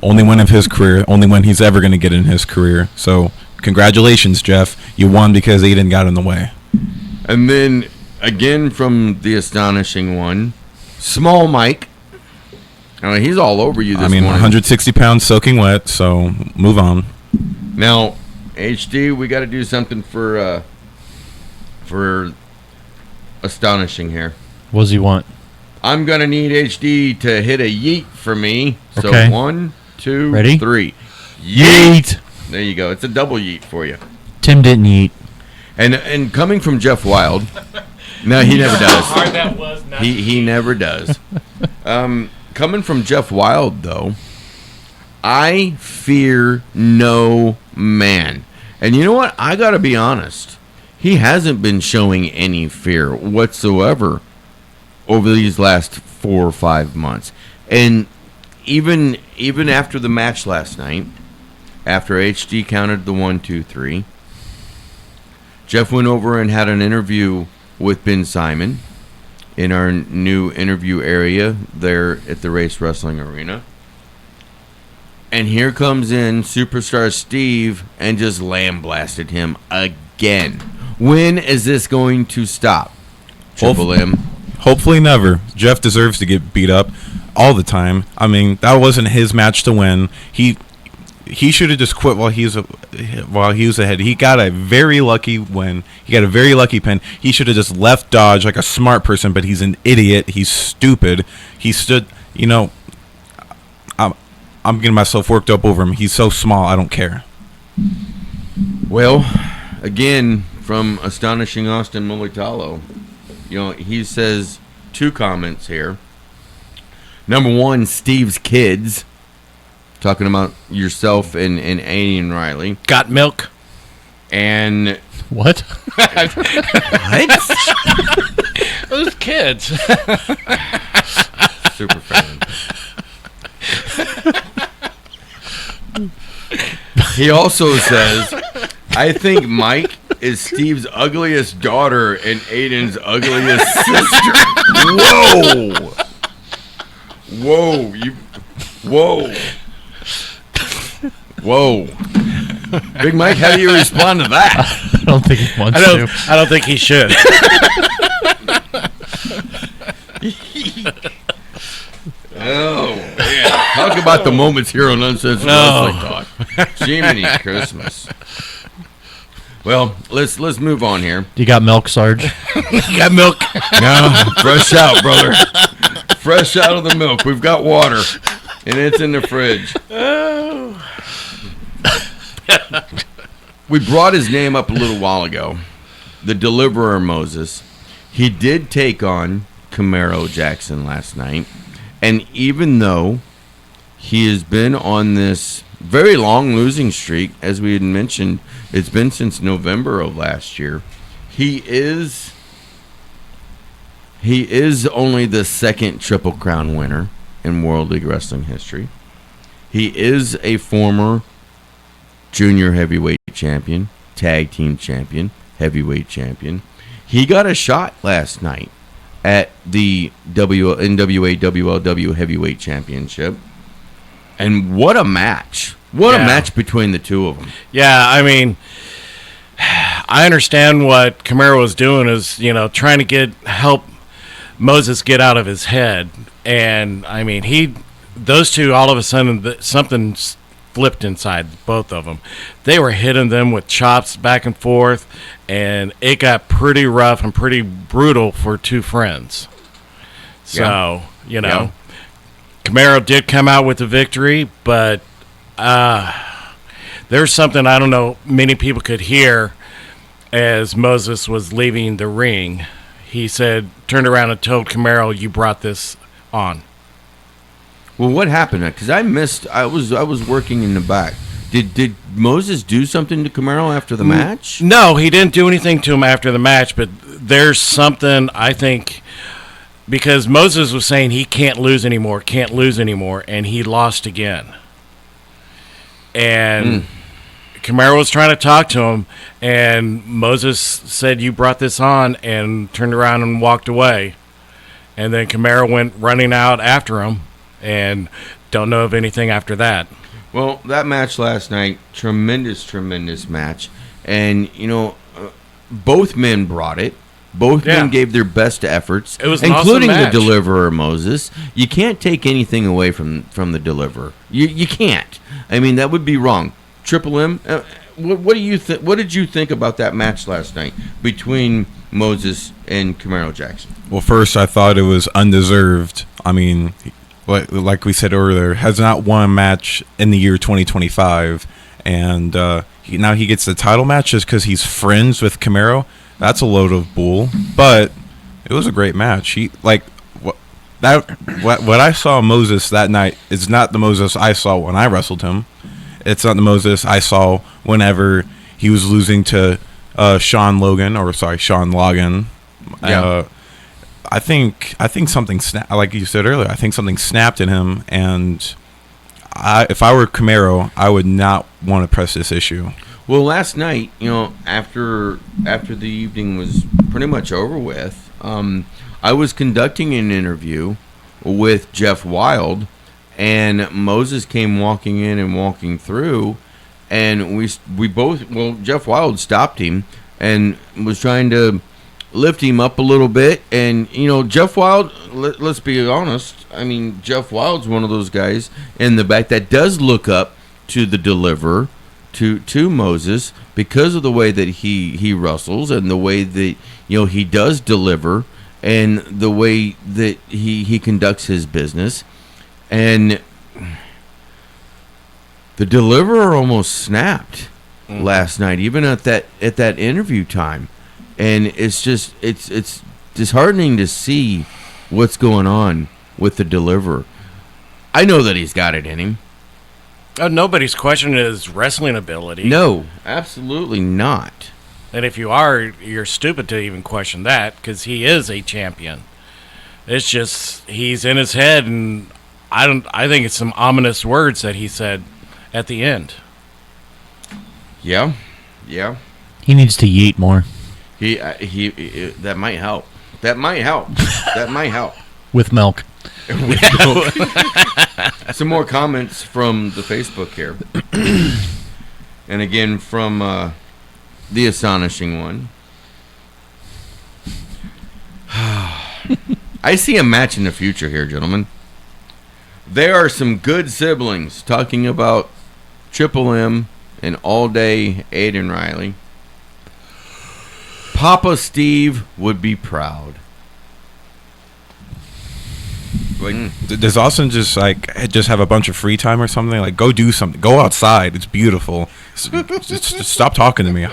Only win of his career. Only win he's ever going to get in his career. So congratulations, Jeff. You won because Aiden got in the way. And then again from the astonishing one, Small Mike. I mean, he's all over you this morning. 160 pounds soaking wet, so move on. Now, HD, we got to do something for astonishing here. What does he want? I'm going to need HD to hit a yeet for me. So Okay. 1, 2, Ready? 3. Yeet. There you go. It's a double yeet for you. Tim didn't eat. And coming from Jeff Wild, no, he never does. How hard that was. He never does. Coming from Jeff Wild, though, I fear no man. And you know what? I got to be honest. He hasn't been showing any fear whatsoever over these last 4 or 5 months. And even after the match last night, after HD counted the 1, 2, 3, Jeff went over and had an interview with Ben Simon in our new interview area there at the Race Wrestling Arena. And here comes in Superstar Steve and just lamb-blasted him again. When is this going to stop? Triple M. Hopefully never. Jeff deserves to get beat up all the time. I mean, that wasn't his match to win. He should have just quit while he was ahead. He got a very lucky win. He got a very lucky pin. He should have just left Dodge like a smart person, but he's an idiot. He's stupid. He stood, I'm getting myself worked up over him. He's so small, I don't care. Well, again, from Astonishing Austin Mulitalo, he says 2 comments here. Number 1, Steve's kids. Talking about yourself and Aiden Riley. Got milk. And what? What? Those kids. Super fan. He also says, I think Mike is Steve's ugliest daughter and Aiden's ugliest sister. Whoa. Whoa. Big Mike, how do you respond to that? I don't think he wants to. I don't think he should. Oh, man. Talk about the moments here on Uncensored Wrestling Talk. Jiminy Christmas. Well, let's move on here. You got milk, Sarge? You got milk? No, fresh out, brother. Fresh out of the milk. We've got water, and it's in the fridge. We brought his name up a little while ago. The Deliverer Moses. He did take on Camaro Jackson last night. And even though he has been on this very long losing streak, as we had mentioned, it's been since November of last year, he is only the 2nd Triple Crown winner in World League Wrestling history. He is a former junior heavyweight champion, tag team champion, heavyweight champion. He got a shot last night at the NWA WLW heavyweight championship. And what a match. What a match between the two of them. Yeah, I mean, I understand what Camaro was doing is, trying to help Moses get out of his head. And, I mean, those two, all of a sudden, something flipped inside both of them. They were hitting them with chops back and forth, and it got pretty rough and pretty brutal for two friends. So, Camaro did come out with the victory, but there's something I don't know many people could hear as Moses was leaving the ring. He turned around and told Camaro, "You brought this on." Well, what happened? Because I was working in the back. Did Moses do something to Camaro after the match? No, he didn't do anything to him after the match, but there's something, I think, because Moses was saying he can't lose anymore, and he lost again. And Camaro was trying to talk to him, and Moses said, "You brought this on," and turned around and walked away. And then Camaro went running out after him, and don't know of anything after that. Well, that match last night, tremendous match. And, both men brought it. Both men gave their best efforts, it was including awesome the match. deliverer, Moses. You can't take anything away from the deliverer. You can't. I mean, that would be wrong. Triple M, what do you think? What did you think about that match last night between Moses and Camaro Jackson? Well, first, I thought it was undeserved. I mean, like we said earlier, has not won a match in the year 2025, and now he gets the title match just because he's friends with Camaro. That's a load of bull. But it was a great match. What I saw Moses that night is not the Moses I saw when I wrestled him. It's not the Moses I saw whenever he was losing to Sean Logan. Yeah. I think something snapped, like you said earlier. I think something snapped in him, and if I were Camaro, I would not want to press this issue. Well, last night, after the evening was pretty much over with, I was conducting an interview with Jeff Wild, and Moses came walking in and walking through, and we both, Jeff Wild stopped him and was trying to lift him up a little bit. And Jeff Wild, let's be honest, I mean, Jeff Wild's one of those guys in the back that does look up to the deliverer, to Moses, because of the way that he wrestles and the way that he does deliver and the way that he conducts his business. And the deliverer almost snapped last night, even at that interview time. And it's disheartening to see what's going on with the deliverer. I know that he's got it in him. Oh, nobody's questioning his wrestling ability. No, absolutely not. And if you are, you're stupid to even question that, because he is a champion. It's just he's in his head, and I think it's some ominous words that he said at the end. Yeah. He needs to yeet more. He that might help. That might help. With milk. Some more comments from the Facebook here. And again from the astonishing one. I see a match in the future here, gentlemen. There are some good siblings talking about Triple M and all day Aiden Riley. Papa Steve would be proud. Does Austin just have a bunch of free time or something? Like, go do something. Go outside. It's beautiful. Just stop talking to me.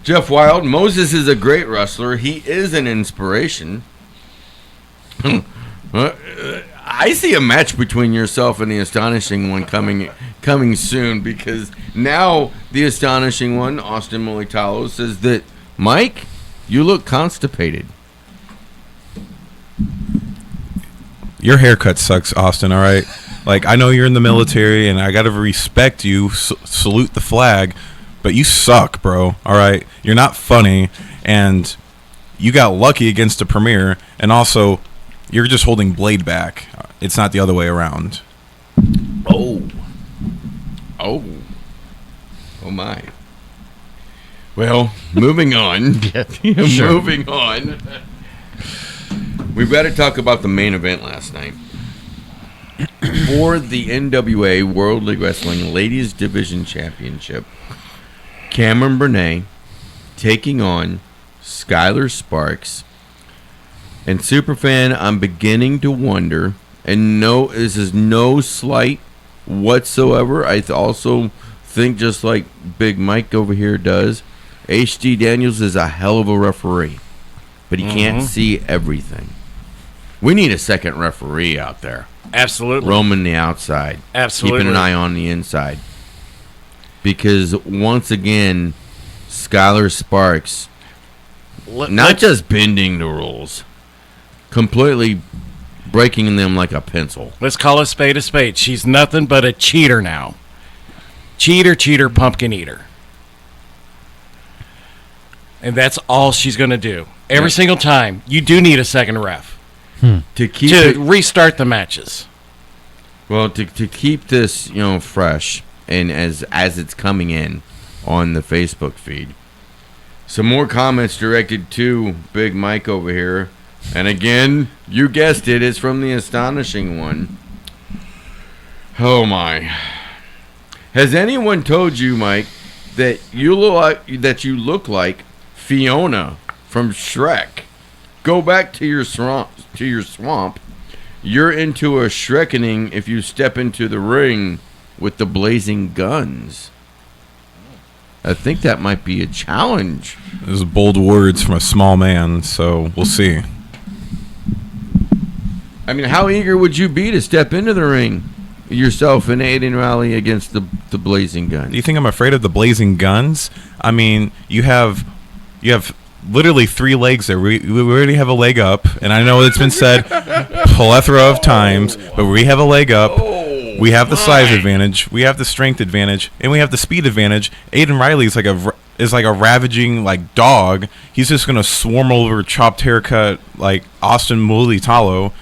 Jeff Wild, Moses is a great wrestler. He is an inspiration. I see a match between yourself and the Astonishing One coming soon, because now the Astonishing One, Austin Molitalo, says that, Mike, you look constipated. Your haircut sucks, Austin, all right? Like, I know you're in the military, and I got to respect you, salute the flag, but you suck, bro, all right? You're not funny, and you got lucky against the Premier, and also, you're just holding Blade back. It's not the other way around. Oh my. Well, moving on. Sure. Moving on. We've got to talk about the main event last night. For the NWA World League Wrestling Ladies Division Championship, Cameron Burnett taking on Skylar Sparks. And Superfan, I'm beginning to wonder, and no, this is no slight whatsoever. I also think, just like Big Mike over here does, HD Daniels is a hell of a referee, but he can't see everything. We need a second referee out there. Absolutely. Roman the outside. Absolutely. Keeping an eye on the inside. Because once again, Skylar Sparks, not just bending the rules, completely breaking them like a pencil. Let's call a spade a spade. She's nothing but a cheater now. Cheater, pumpkin eater. And that's all she's going to do. Every single time. You do need a second ref. To restart the matches. Well, to keep this, fresh and as it's coming in on the Facebook feed. Some more comments directed to Big Mike over here. And again, you guessed it, it's from the astonishing one. Oh my. Has anyone told you, Mike, that you look like Fiona from Shrek? Go back to your swamp. You're into a Shrekkening if you step into the ring with the blazing guns. I think that might be a challenge. Those are bold words from a small man, so we'll see. I mean, how eager would you be to step into the ring yourself and Aiden Riley against the blazing guns? Do you think I'm afraid of the blazing guns? I mean, you have literally 3 legs there. We already have a leg up, and I know it's been said plethora of times, but we have a leg up. We have the size advantage, we have the strength advantage, and we have the speed advantage. Aiden Riley is like a ravaging dog. He's just gonna swarm over chopped haircut like Austin Mulitalo.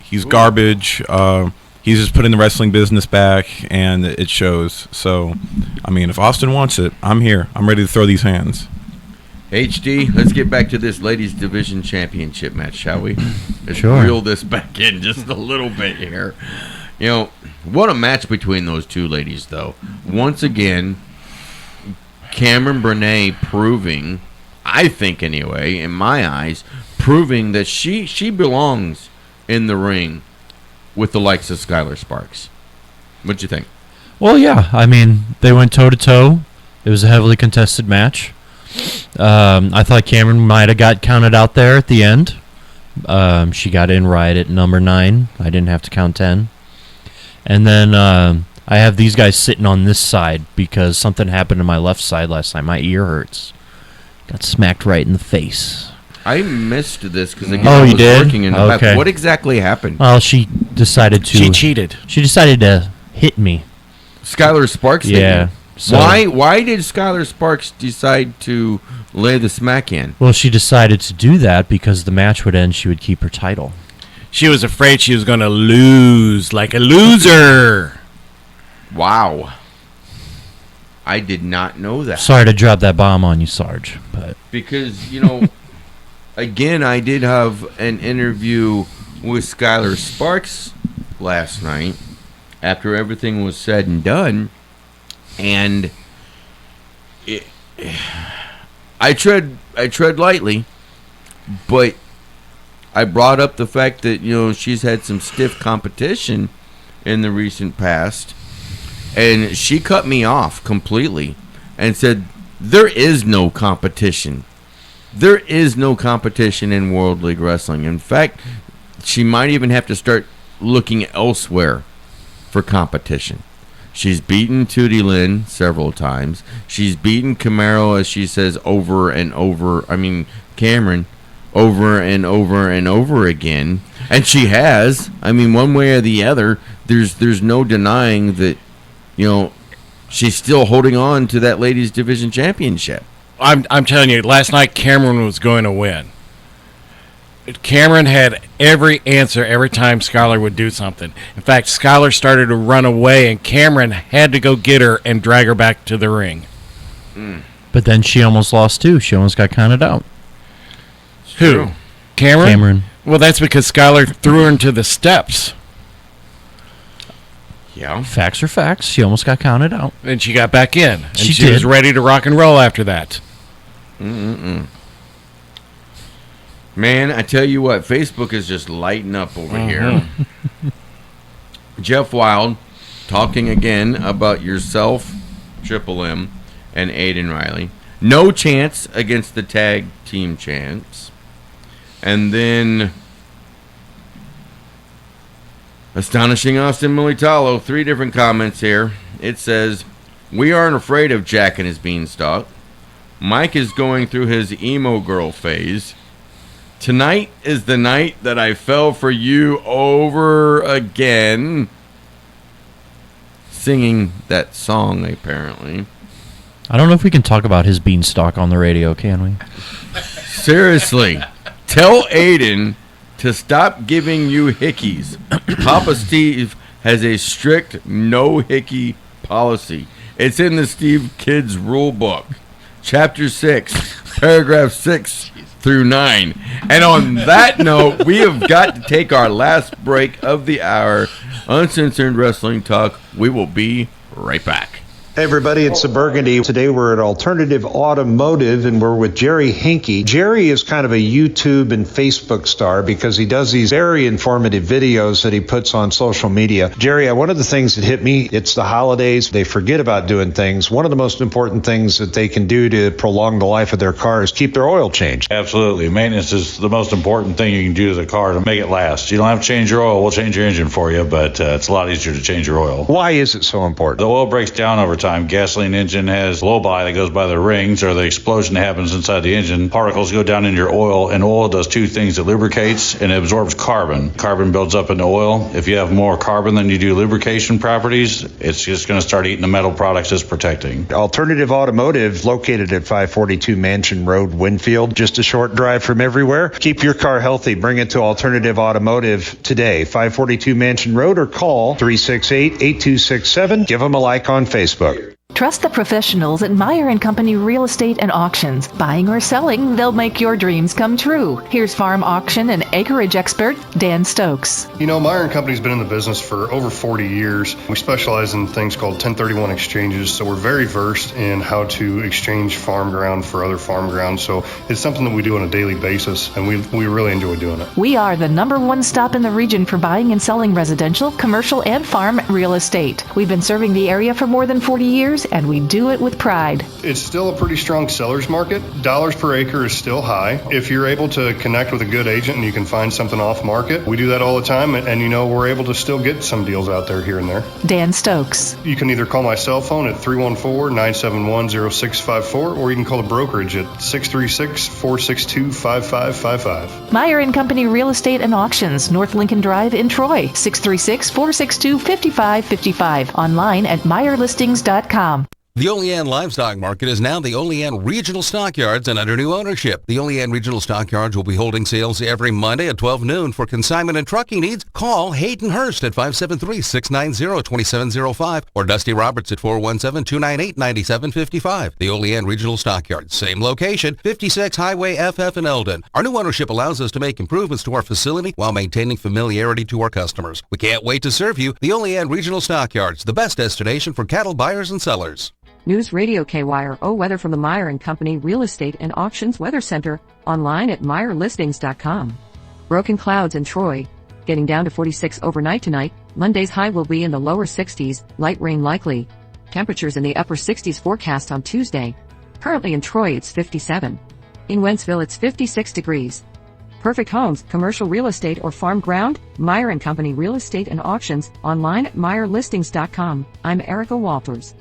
He's garbage. He's just putting the wrestling business back, and it shows. So, I mean, if Austin wants it, I'm here. I'm ready to throw these hands. HD, let's get back to this ladies division championship match, shall we? Let's reel this back in just a little bit here. What a match between those two ladies, though. Once again, Cameron Bernay proving, I think anyway, in my eyes, proving that she belongs in the ring with the likes of Skylar Sparks. What'd you think? Well, yeah. I mean, they went toe-to-toe. It was a heavily contested match. I thought Cameron might have got counted out there at the end. She got in right at number 9. I didn't have to count 10. And then I have these guys sitting on this side because something happened to my left side last night. My ear hurts. Got smacked right in the face. I missed this because I was working in the back. What exactly happened? Well, she decided to... She cheated. She decided to hit me. Skylar Sparks? Yeah. So why did Skylar Sparks decide to lay the smack in? Well, she decided to do that because the match would end. She would keep her title. She was afraid she was going to lose like a loser. Wow. I did not know that. Sorry to drop that bomb on you, Sarge. But because, again, I did have an interview with Skylar Sparks last night after everything was said and done. And I tread lightly, but I brought up the fact that, she's had some stiff competition in the recent past, and she cut me off completely and said, there is no competition. There is no competition in World League Wrestling. In fact, she might even have to start looking elsewhere for competition. She's beaten Tootie Lynn several times. She's beaten Camaro, as she says, over and over. I mean, Cameron, over and over and over again. And she has. I mean, one way or the other, there's no denying that, she's still holding on to that ladies division championship. I'm telling you, last night Cameron was going to win. Cameron had every answer every time Skylar would do something. In fact, Skylar started to run away, and Cameron had to go get her and drag her back to the ring. But then she almost lost, too. She almost got counted out. Who? Cameron? Cameron. Well, that's because Skylar threw her into the steps. Yeah. Facts are facts. She almost got counted out. And she got back in. And She was did. ready to rock and roll after that. Man, I tell you what, Facebook is just lighting up over here. Jeff Wild talking again about yourself, Triple M, and Aiden Riley. No chance against the tag team champs. And then Astonishing Austin Militalo, 3 different comments here. It says, we aren't afraid of Jack and his beanstalk. Mike is going through his emo girl phase. Tonight is the night that I fell for you over again. Singing that song, apparently. I don't know if we can talk about his beanstalk on the radio, can we? Seriously. Tell Aiden to stop giving you hickeys. Papa Steve has a strict no hickey policy. It's in the Steve Kids rule book. Chapter 6, paragraph 6 through 9. And on that note, we have got to take our last break of the hour. Uncensored Wrestling Talk. We will be right back. Hey everybody, it's the Burgundy. Today we're at Alternative Automotive and we're with Jerry Hinkey. Jerry is kind of a YouTube and Facebook star because he does these very informative videos that he puts on social media. Jerry, one of the things that hit me, it's the holidays. They forget about doing things. One of the most important things that they can do to prolong the life of their car is keep their oil changed. Absolutely. Maintenance is the most important thing you can do to the car to make it last. You don't have to change your oil. We'll change your engine for you, but it's a lot easier to change your oil. Why is it so important? The oil breaks down over time. Gasoline engine has blow-by that goes by the rings, or the explosion that happens inside the engine. Particles go down into your oil, and oil does 2 things. It lubricates and it absorbs carbon. Carbon builds up in the oil. If you have more carbon than you do lubrication properties, it's just going to start eating the metal products it's protecting. Alternative Automotive, located at 542 Mansion Road, Winfield, just a short drive from everywhere. Keep your car healthy. Bring it to Alternative Automotive today. 542 Mansion Road, or call 368-8267. Give them a like on Facebook. Trust the professionals at Meyer & Company Real Estate and Auctions. Buying or selling, they'll make your dreams come true. Here's farm auction and acreage expert Dan Stokes. You know, Meyer & Company's been in the business for over 40 years. We specialize in things called 1031 exchanges, so we're very versed in how to exchange farm ground for other farm ground. So it's something that we do on a daily basis, and we really enjoy doing it. We are the #1 stop in the region for buying and selling residential, commercial, and farm real estate. We've been serving the area for more than 40 years, and we do it with pride. It's still a pretty strong seller's market. Dollars per acre is still high. If you're able to connect with a good agent and you can find something off market, we do that all the time, and you know, we're able to still get some deals out there here and there. Dan Stokes. You can either call my cell phone at 314-971-0654, or you can call the brokerage at 636-462-5555. Meyer & Company Real Estate and Auctions, North Lincoln Drive in Troy, 636-462-5555. Online at MeyerListings.com. The Olean Livestock Market is now the Olean Regional Stockyards and under new ownership. The Olean Regional Stockyards will be holding sales every Monday at 12 noon. For consignment and trucking needs, call Hayden Hurst at 573-690-2705 or Dusty Roberts at 417-298-9755. The Olean Regional Stockyards, same location, 56 Highway FF in Eldon. Our new ownership allows us to make improvements to our facility while maintaining familiarity to our customers. We can't wait to serve you. The Olean Regional Stockyards, the best destination for cattle buyers and sellers. News Radio KYRO weather from the Meyer & Company Real Estate and Auctions Weather Center, online at MeyerListings.com. Broken clouds in Troy. Getting down to 46 overnight tonight. Monday's high will be in the lower 60s, light rain likely. Temperatures in the upper 60s forecast on Tuesday. Currently in Troy it's 57. In Wentzville it's 56 degrees. Perfect homes, commercial real estate or farm ground? Meyer & Company Real Estate and Auctions, online at MeyerListings.com. I'm Erica Walters.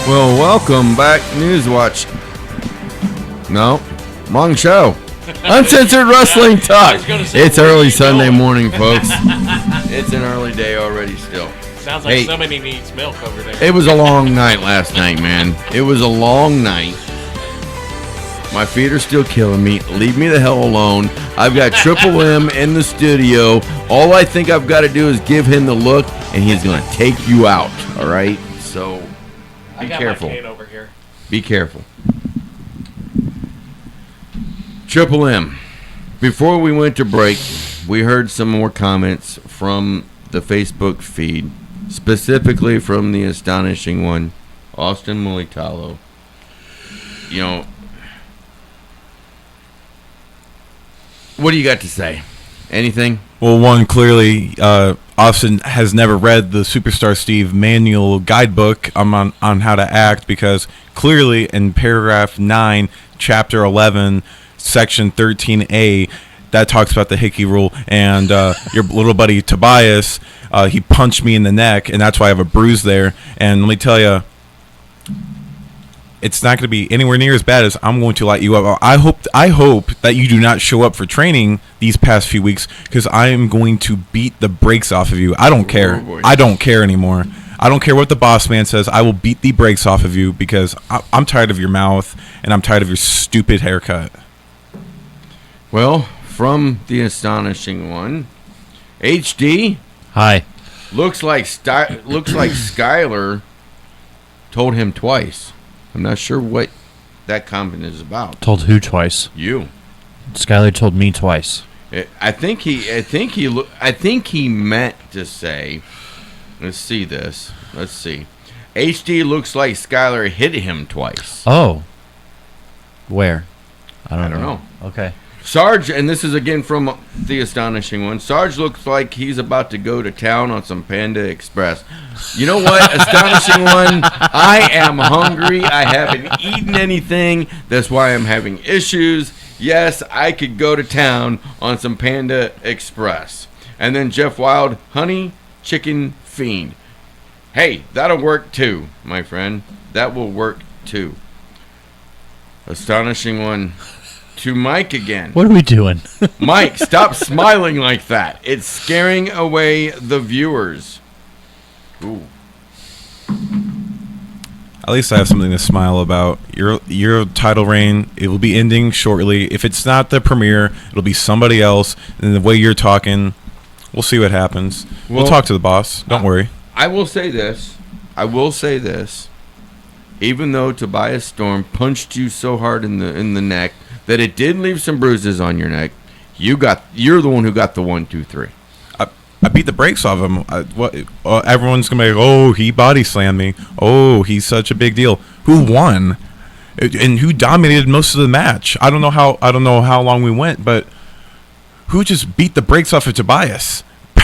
Well, welcome back, Newswatch. No, wrong show. Uncensored Wrestling Talk. It's early Sunday morning, folks. It's an early day already still. Sounds like somebody needs milk over there. It was a long night last night, man. It was a long night. My feet are still killing me. Leave me the hell alone. I've got Triple M in the studio. All I think I've got to do is give him the look, and he's going to take you out, all right? So be careful. My cane over here. Be careful. Triple M, before we went to break, we heard some more comments from the Facebook feed, specifically from the astonishing one, Austin Militalo. You know, what do you got to say? Anything? Well, one, clearly, Austin has never read the Superstar Steve manual guidebook on how to act, because clearly in paragraph 9, chapter 11, section 13A, that talks about the Hickey rule, and your little buddy Tobias, he punched me in the neck, and that's why I have a bruise there. And let me tell you, it's not going to be anywhere near as bad as I'm going to light you up. I hope that you do not show up for training these past few weeks, because I am going to beat the brakes off of you. I don't care. I don't care anymore. I don't care what the boss man says. I will beat the brakes off of you, because I'm tired of your mouth, and I'm tired of your stupid haircut. Well, from the astonishing one, HD. Hi. Looks like Skyler told him twice. I'm not sure what that comment is about. Told who twice? You. Skyler told me twice. I think he meant to say. Let's see this. Let's see. HD looks like Skyler hit him twice. Oh. Where? I don't know. Okay. Sarge, and this is again from the astonishing one. Sarge looks like he's about to go to town on some Panda Express. You know what, astonishing one? I am hungry. I haven't eaten anything. That's why I'm having issues. Yes, I could go to town on some Panda Express. And then Jeff Wild, honey, chicken fiend. Hey, that'll work too, my friend. That will work too. Astonishing one. To Mike again. What are we doing? Mike, stop smiling like that. It's scaring away the viewers. Ooh. At least I have something to smile about. Your title reign, it will be ending shortly. If it's not the Premier, it'll be somebody else. And the way you're talking, we'll see what happens. We'll talk to the boss. Don't worry. I will say this. Even though Tobias Storm punched you so hard in the neck that it did leave some bruises on your neck, you're the one who got the 1, 2, 3. I beat the brakes off him. Everyone's gonna be like, "Oh, he body slammed me. Oh, he's such a big deal." Who won? And who dominated most of the match? I don't know how long we went, but who just beat the brakes off of Tobias?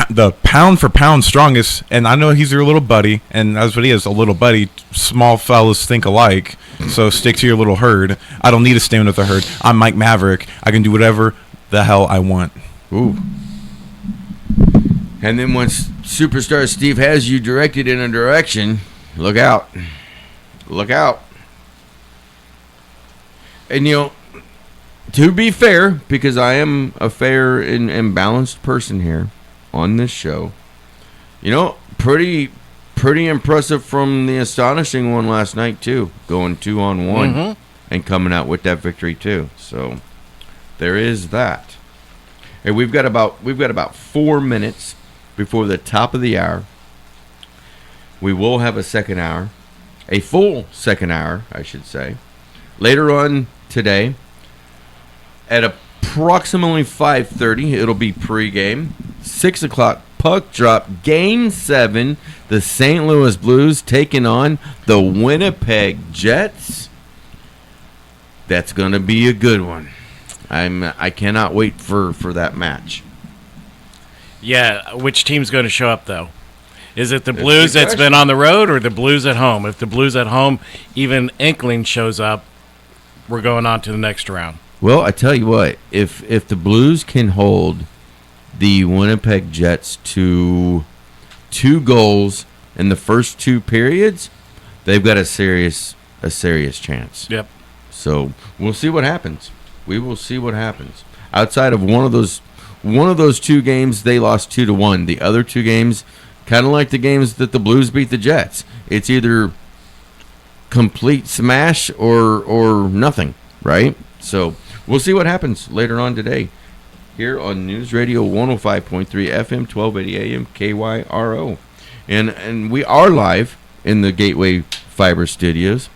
The pound for pound strongest, and I know he's your little buddy, and that's what he is, a little buddy. Small fellas think alike, so stick to your little herd. I don't need to stand with the herd. I'm Mike Maverick. I can do whatever the hell I want. Ooh. And then once Superstar Steve has you directed in a direction, look out. Look out. And to be fair, because I am a fair and balanced person here on this show, pretty impressive from the astonishing one last night too, going 2-on-1 and coming out with that victory too. So there is that. Hey, we've got about 4 minutes before the top of the hour. We will have a second hour, a full second hour, I should say, later on today at approximately 5:30. It'll be pregame. 6 o'clock puck drop, Game 7. The St. Louis Blues taking on the Winnipeg Jets. That's going to be a good one. I cannot wait for that match. Yeah, which team's going to show up, though? Is it the Blues that's been on the road or the Blues at home? If the Blues at home, even inkling shows up, we're going on to the next round. Well, I tell you what, if the Blues can hold the Winnipeg Jets to 2 goals in the first 2 periods, they've got a serious chance. Yep. So we'll see what happens. We will see what happens. Outside of one of those 2 games, they lost 2-1. The other 2 games, kind of like the games that the Blues beat the Jets. It's either complete smash or nothing, right? So we'll see what happens later on today here on News Radio 105.3 FM, 1280 AM, KYRO. And we are live in the Gateway Fiber Studios.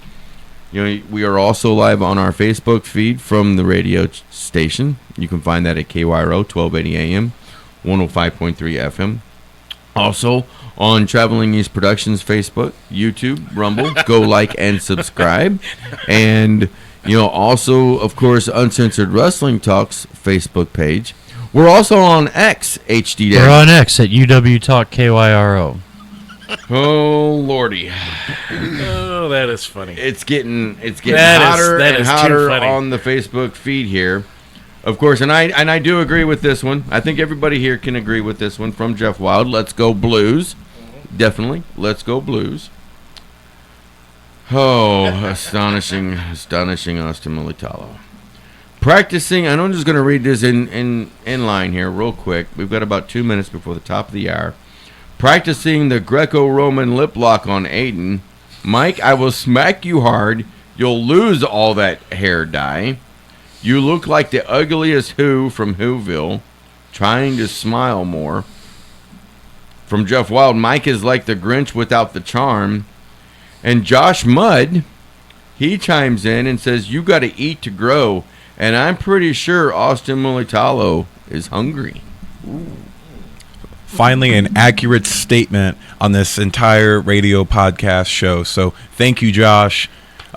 We are also live on our Facebook feed from the radio station. You can find that at KYRO, 1280 AM, 105.3 FM. Also on Traveling East Productions Facebook, YouTube, Rumble. Go like and subscribe. And also, of course, Uncensored Wrestling Talks Facebook page. We're also on X, HD. We're on X at UW Talk KYRO. Oh lordy! Oh, that is funny. It's getting hotter and hotter on the Facebook feed here. Of course, and I do agree with this one. I think everybody here can agree with this one from Jeff Wild. Let's go Blues. Definitely. Let's go Blues. Oh, astonishing Austin Militalo. Practicing, and I'm just going to read this in line here real quick. We've got about 2 minutes before the top of the hour. Practicing the Greco-Roman lip lock on Aiden. Mike, I will smack you hard. You'll lose all that hair dye. You look like the ugliest Who from Whoville. Trying to smile more. From Jeff Wild, Mike is like the Grinch without the charm. And Josh Mudd, he chimes in and says, you got to eat to grow. And I'm pretty sure Austin Militalo is hungry. Ooh. Finally, an accurate statement on this entire radio podcast show. So thank you, Josh.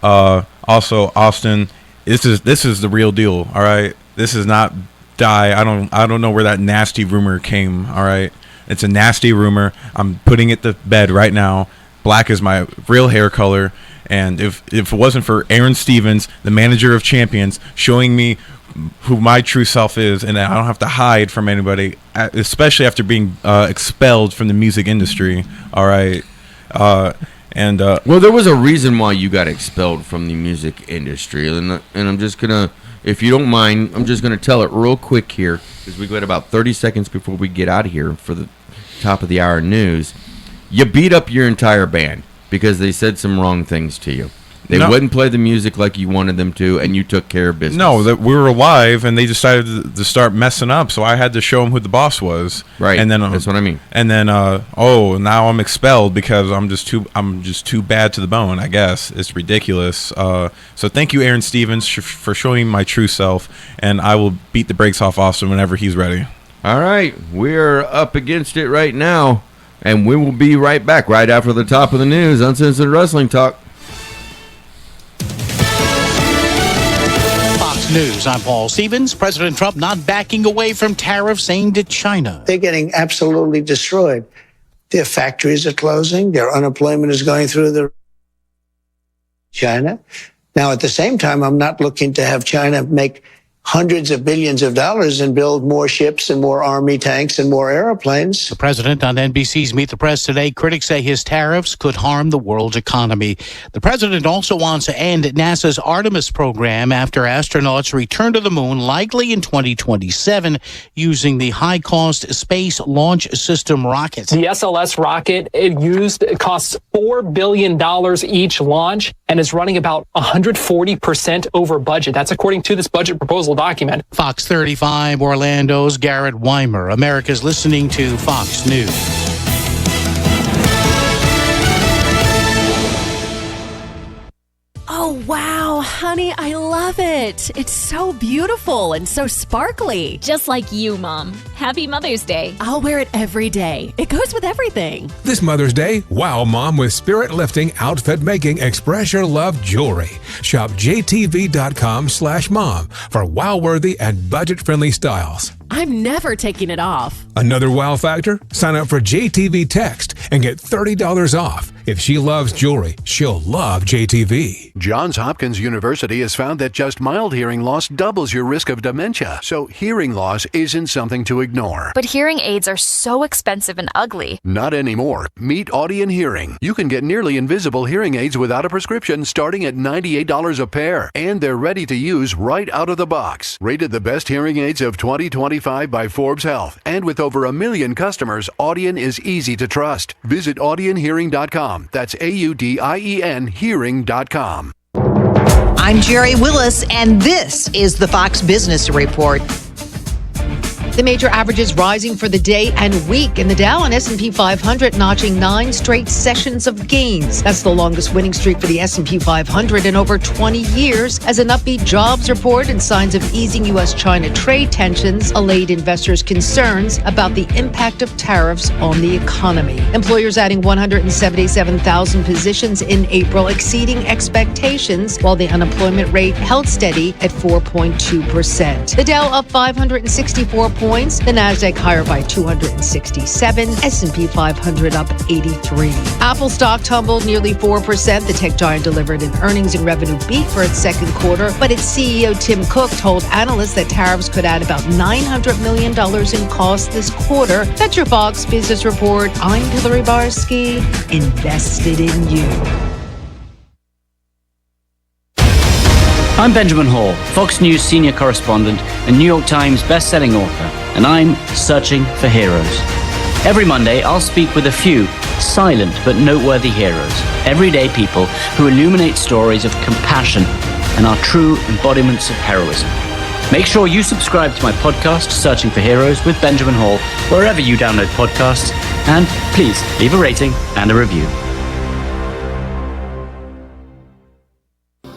Also, Austin, this is the real deal. All right, this is not dye. I don't know where that nasty rumor came. All right, it's a nasty rumor. I'm putting it to bed right now. Black is my real hair color. And if it wasn't for Aaron Stevens, the manager of champions, showing me who my true self is, and I don't have to hide from anybody, especially after being expelled from the music industry. All right. Well, there was a reason why you got expelled from the music industry. And I'm just going to, if you don't mind, I'm just going to tell it real quick here, because we've got about 30 seconds before we get out of here for the top of the hour news. You beat up your entire band because they said some wrong things to you. They wouldn't play the music like you wanted them to, and you took care of business. No, that we were live, and they decided to start messing up, so I had to show them who the boss was. Right, and then that's what I mean. And then, now I'm expelled because I'm just too bad to the bone. I guess it's ridiculous. So thank you, Aaron Stevens, for showing me my true self, and I will beat the brakes off Austin whenever he's ready. All right, we're up against it right now, and we will be right back right after the top of the news. Uncensored Wrestling Talk. News. I'm Paul Stevens. President Trump not backing away from tariffs aimed at China. They're getting absolutely destroyed. Their factories are closing. Their unemployment is going through the China. Now, at the same time, I'm not looking to have China make hundreds of billions of dollars and build more ships and more army tanks and more airplanes. The president on NBC's Meet the Press today, critics say his tariffs could harm the world's economy. The president also wants to end NASA's Artemis program after astronauts return to the moon, likely in 2027, using the high-cost Space Launch System rocket. The SLS rocket it costs $4 billion each launch and is running about 140% over budget. That's according to this budget proposal document. Fox 35 Orlando's Garrett Weimer. America's listening to Fox News. Oh, wow, honey, I love it. It's so beautiful and so sparkly. Just like you, Mom. Happy Mother's Day. I'll wear it every day. It goes with everything. This Mother's Day, wow Mom with spirit-lifting, outfit-making, express your love jewelry. Shop jtv.com/mom for wow-worthy and budget-friendly styles. I'm never taking it off. Another wow factor? Sign up for JTV Text and get $30 off. If she loves jewelry, she'll love JTV. Johns Hopkins University has found that just mild hearing loss doubles your risk of dementia, so hearing loss isn't something to ignore. But hearing aids are so expensive and ugly. Not anymore. Meet Audien Hearing. You can get nearly invisible hearing aids without a prescription starting at $98 a pair, and they're ready to use right out of the box. Rated the best hearing aids of 2025 by Forbes Health, and with over 1 million customers, Audien is easy to trust. Visit audienhearing.com. That's AUDIEN hearing.com. I'm Jerry Willis, and this is the Fox Business Report. The major averages rising for the day and week in the Dow and S&P 500 notching 9 straight sessions of gains. That's the longest winning streak for the S&P 500 in over 20 years as an upbeat jobs report and signs of easing U.S.-China trade tensions allayed investors' concerns about the impact of tariffs on the economy. Employers adding 177,000 positions in April, exceeding expectations, while the unemployment rate held steady at 4.2%. The Dow up 564 points points. The Nasdaq higher by 267. S&P 500 up 83. Apple stock tumbled nearly 4%. The tech giant delivered an earnings and revenue beat for its second quarter, but its CEO Tim Cook told analysts that tariffs could add about $900 million in costs this quarter. That's your Fox Business Report. I'm Hillary Barsky, invested in you. I'm Benjamin Hall, Fox News senior correspondent and New York Times best-selling author, and I'm searching for heroes. Every Monday, I'll speak with a few silent but noteworthy heroes, everyday people who illuminate stories of compassion and are true embodiments of heroism. Make sure you subscribe to my podcast, Searching for Heroes with Benjamin Hall, wherever you download podcasts, and please leave a rating and a review.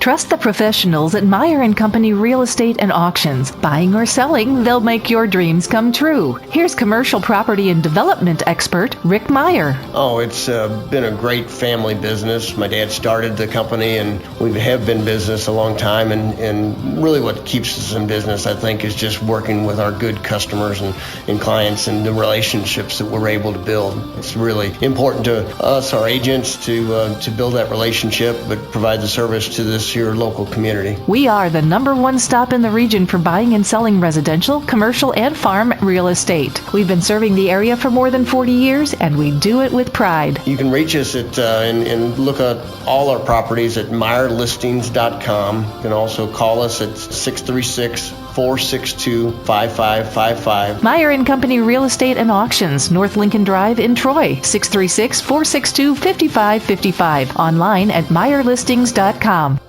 Trust the professionals at Meyer & Company Real Estate and Auctions. Buying or selling, they'll make your dreams come true. Here's commercial property and development expert Rick Meyer. Oh, it's been a great family business. My dad started the company, and we have been in business a long time. And really what keeps us in business, I think, is just working with our good customers and clients and the relationships that we're able to build. It's really important to us, our agents, to build that relationship, but provide the service to this your local community. We are the #1 stop in the region for buying and selling residential, commercial, and farm real estate. We've been serving the area for more than 40 years, and we do it with pride. You can reach us at and look at all our properties at MeyerListings.com. You can also call us at 636-462-5555. Meyer & Company Real Estate and Auctions, North Lincoln Drive in Troy, 636-462-5555. Online at MeyerListings.com.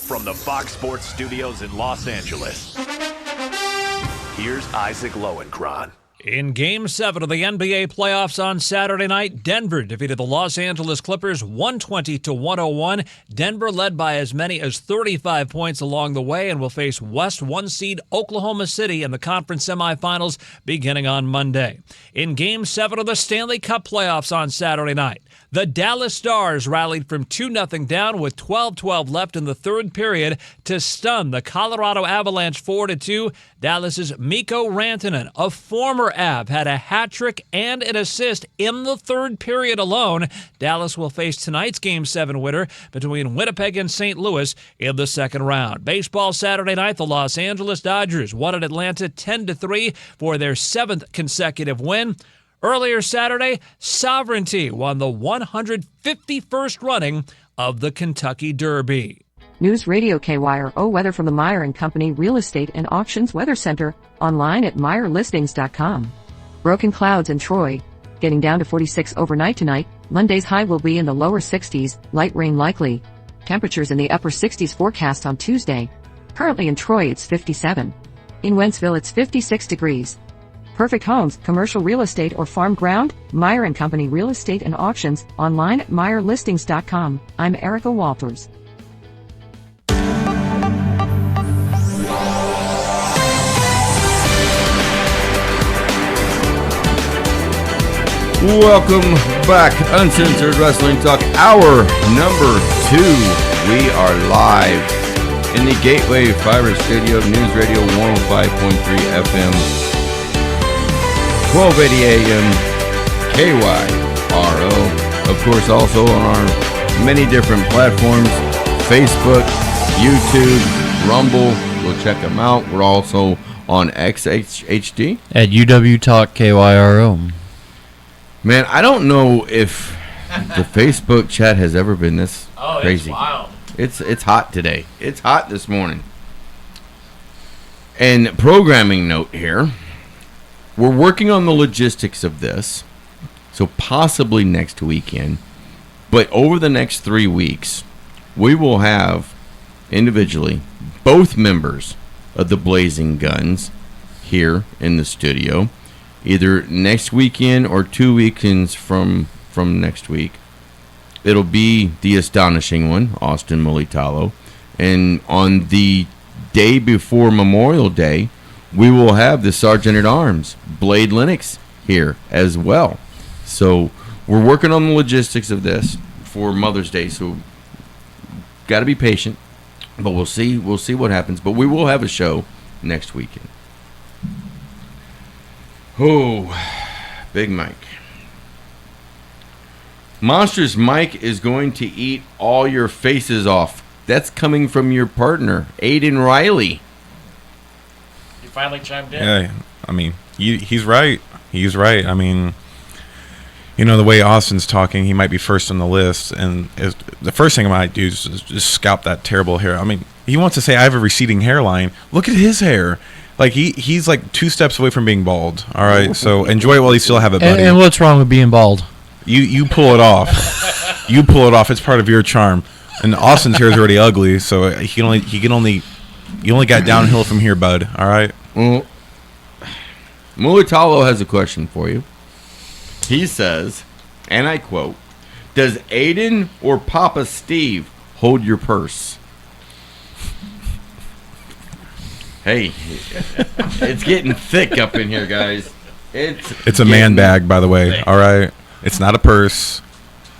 From the Fox Sports Studios in Los Angeles, here's Isaac Lowenkron. In Game 7 of the NBA playoffs on Saturday night, Denver defeated the Los Angeles Clippers 120-101. Denver led by as many as 35 points along the way and will face West 1 seed Oklahoma City in the conference semifinals beginning on Monday. In Game 7 of the Stanley Cup playoffs on Saturday night, the Dallas Stars rallied from 2-0 down with 12:12 left in the third period to stun the Colorado Avalanche 4-2. Dallas's Mikko Rantanen, a former Av, had a hat trick and an assist in the third period alone. Dallas will face tonight's Game 7 winner between Winnipeg and St. Louis in the second round. Baseball Saturday night, the Los Angeles Dodgers won at Atlanta 10-3 for their 7th consecutive win. Earlier Saturday, Sovereignty won the 151st running of the Kentucky Derby. News Radio KYRO weather from the Meyer & Company Real Estate and Auctions Weather Center, online at MeyerListings.com. Broken clouds in Troy, getting down to 46 overnight tonight. Monday's high will be in the lower 60s, light rain likely. Temperatures in the upper 60s forecast on Tuesday. Currently in Troy it's 57. In Wentzville it's 56 degrees. Perfect homes, commercial real estate or farm ground? Meyer & Company Real Estate and Auctions, online at MeyerListings.com. I'm Erica Walters. Welcome back, Uncensored Wrestling Talk, hour number 2. We are live in the Gateway Fiber Studio of News Radio 105.3 FM, 1280 AM, KYRO. Of course, also on our many different platforms, Facebook, YouTube, Rumble. Go check them out. We're also on XHD. At UW Talk KYRO. Man, I don't know if the Facebook chat has ever been this crazy. It's wild. It's hot today. It's hot this morning. And programming note here. We're working on the logistics of this. So possibly next weekend. But over the next 3 weeks, we will have individually both members of the Blazing Guns here in the studio. Either next weekend or 2 weekends from next week. It'll be the astonishing one, Austin Mulitalo. And on the day before Memorial Day, we will have the Sergeant at Arms, Blade Lennox, here as well. So we're working on the logistics of this for Mother's Day. So got to be patient, but we'll see what happens. But we will have a show next weekend. Oh, Big Mike. Monsters Mike is going to eat all your faces off. That's coming from your partner, Aiden Riley. You finally chimed in. Yeah, I mean, he's right. He's right. I mean, you know, the way Austin's talking, he might be first on the list. And the first thing I might do is just scalp that terrible hair. I mean, he wants to say I have a receding hairline. Look at his hair. Like, he's like 2 steps away from being bald. All right, so enjoy it while you still have it, buddy. And what's wrong with being bald? You pull it off. You pull it off. It's part of your charm. And Austin's hair is already ugly, so you only got downhill from here, bud. All right. Well, Mulatalo has a question for you. He says, and I quote, "Does Aiden or Papa Steve hold your purse?" Hey, it's getting thick up in here, guys. It's a man bag, by the way. All right. It's not a purse.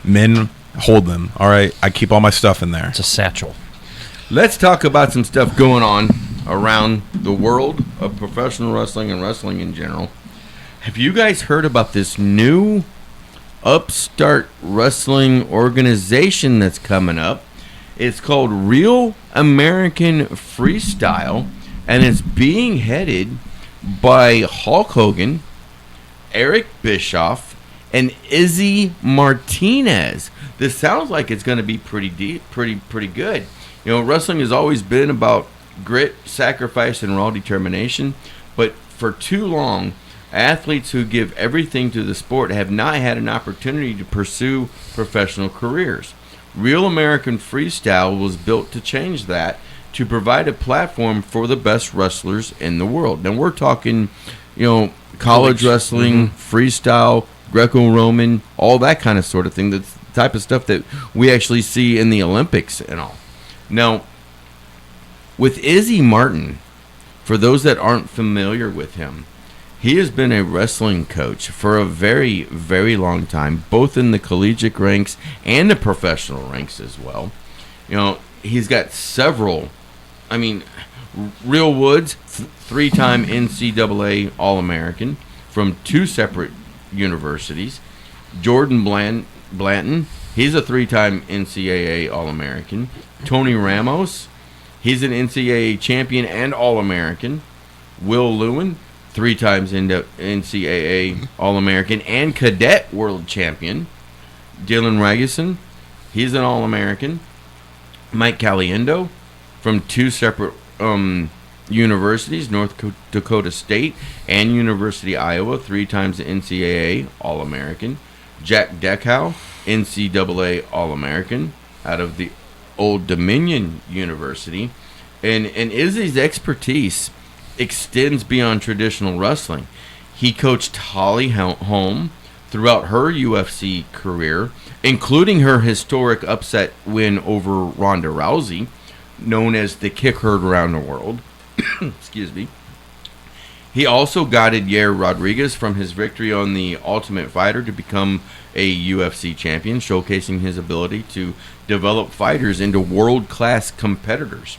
Men hold them. All right. I keep all my stuff in there. It's a satchel. Let's talk about some stuff going on around the world of professional wrestling and wrestling in general. Have you guys heard about this new upstart wrestling organization that's coming up? It's called Real American Freestyle, and it's being headed by Hulk Hogan, Eric Bischoff, and Izzy Martinez. This sounds like it's going to be pretty deep, pretty good. You know, wrestling has always been about grit, sacrifice, and raw determination, but for too long, athletes who give everything to the sport have not had an opportunity to pursue professional careers. Real American Freestyle was built to change that, to provide a platform for the best wrestlers in the world. Now we're talking, you know, college wrestling, freestyle, Greco-Roman, all that kind of sort of thing. That's the type of stuff that we actually see in the Olympics and all. Now, with Izzy Martin, for those that aren't familiar with him, he has been a wrestling coach for a very, very long time, both in the collegiate ranks and the professional ranks as well. You know, he's got several, I mean, Real Woods, 3-time NCAA All-American from 2 separate universities. Jordan Blanton, he's a 3-time NCAA All-American. Tony Ramos, he's an NCAA champion and All-American. Will Lewin, 3 times NCAA All-American and Cadet World Champion. Dylan Ragusan, he's an All-American. Mike Caliendo from 2 separate universities, North Dakota State and University of Iowa, 3 times NCAA All-American. Jack Deckhow, NCAA All-American out of the Old Dominion University. And Izzy's expertise extends beyond traditional wrestling. He coached Holly Holm throughout her UFC career, including her historic upset win over Ronda Rousey, known as the kick heard around the world. Excuse me. He also guided Yair Rodriguez from his victory on the Ultimate Fighter to become a UFC champion, showcasing his ability to develop fighters into world-class competitors.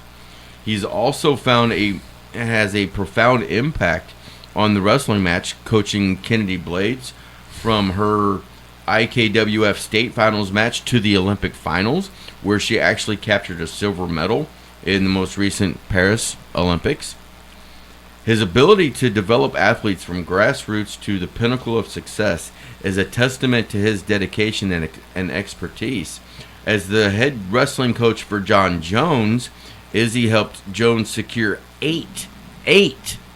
He's also has a profound impact on the wrestling match, coaching Kennedy Blades from her IKWF State Finals match to the Olympic Finals, where she actually captured a silver medal in the most recent Paris Olympics. His ability to develop athletes from grassroots to the pinnacle of success is a testament to his dedication and expertise. As the head wrestling coach for John Jones, Izzy helped Jones secure eight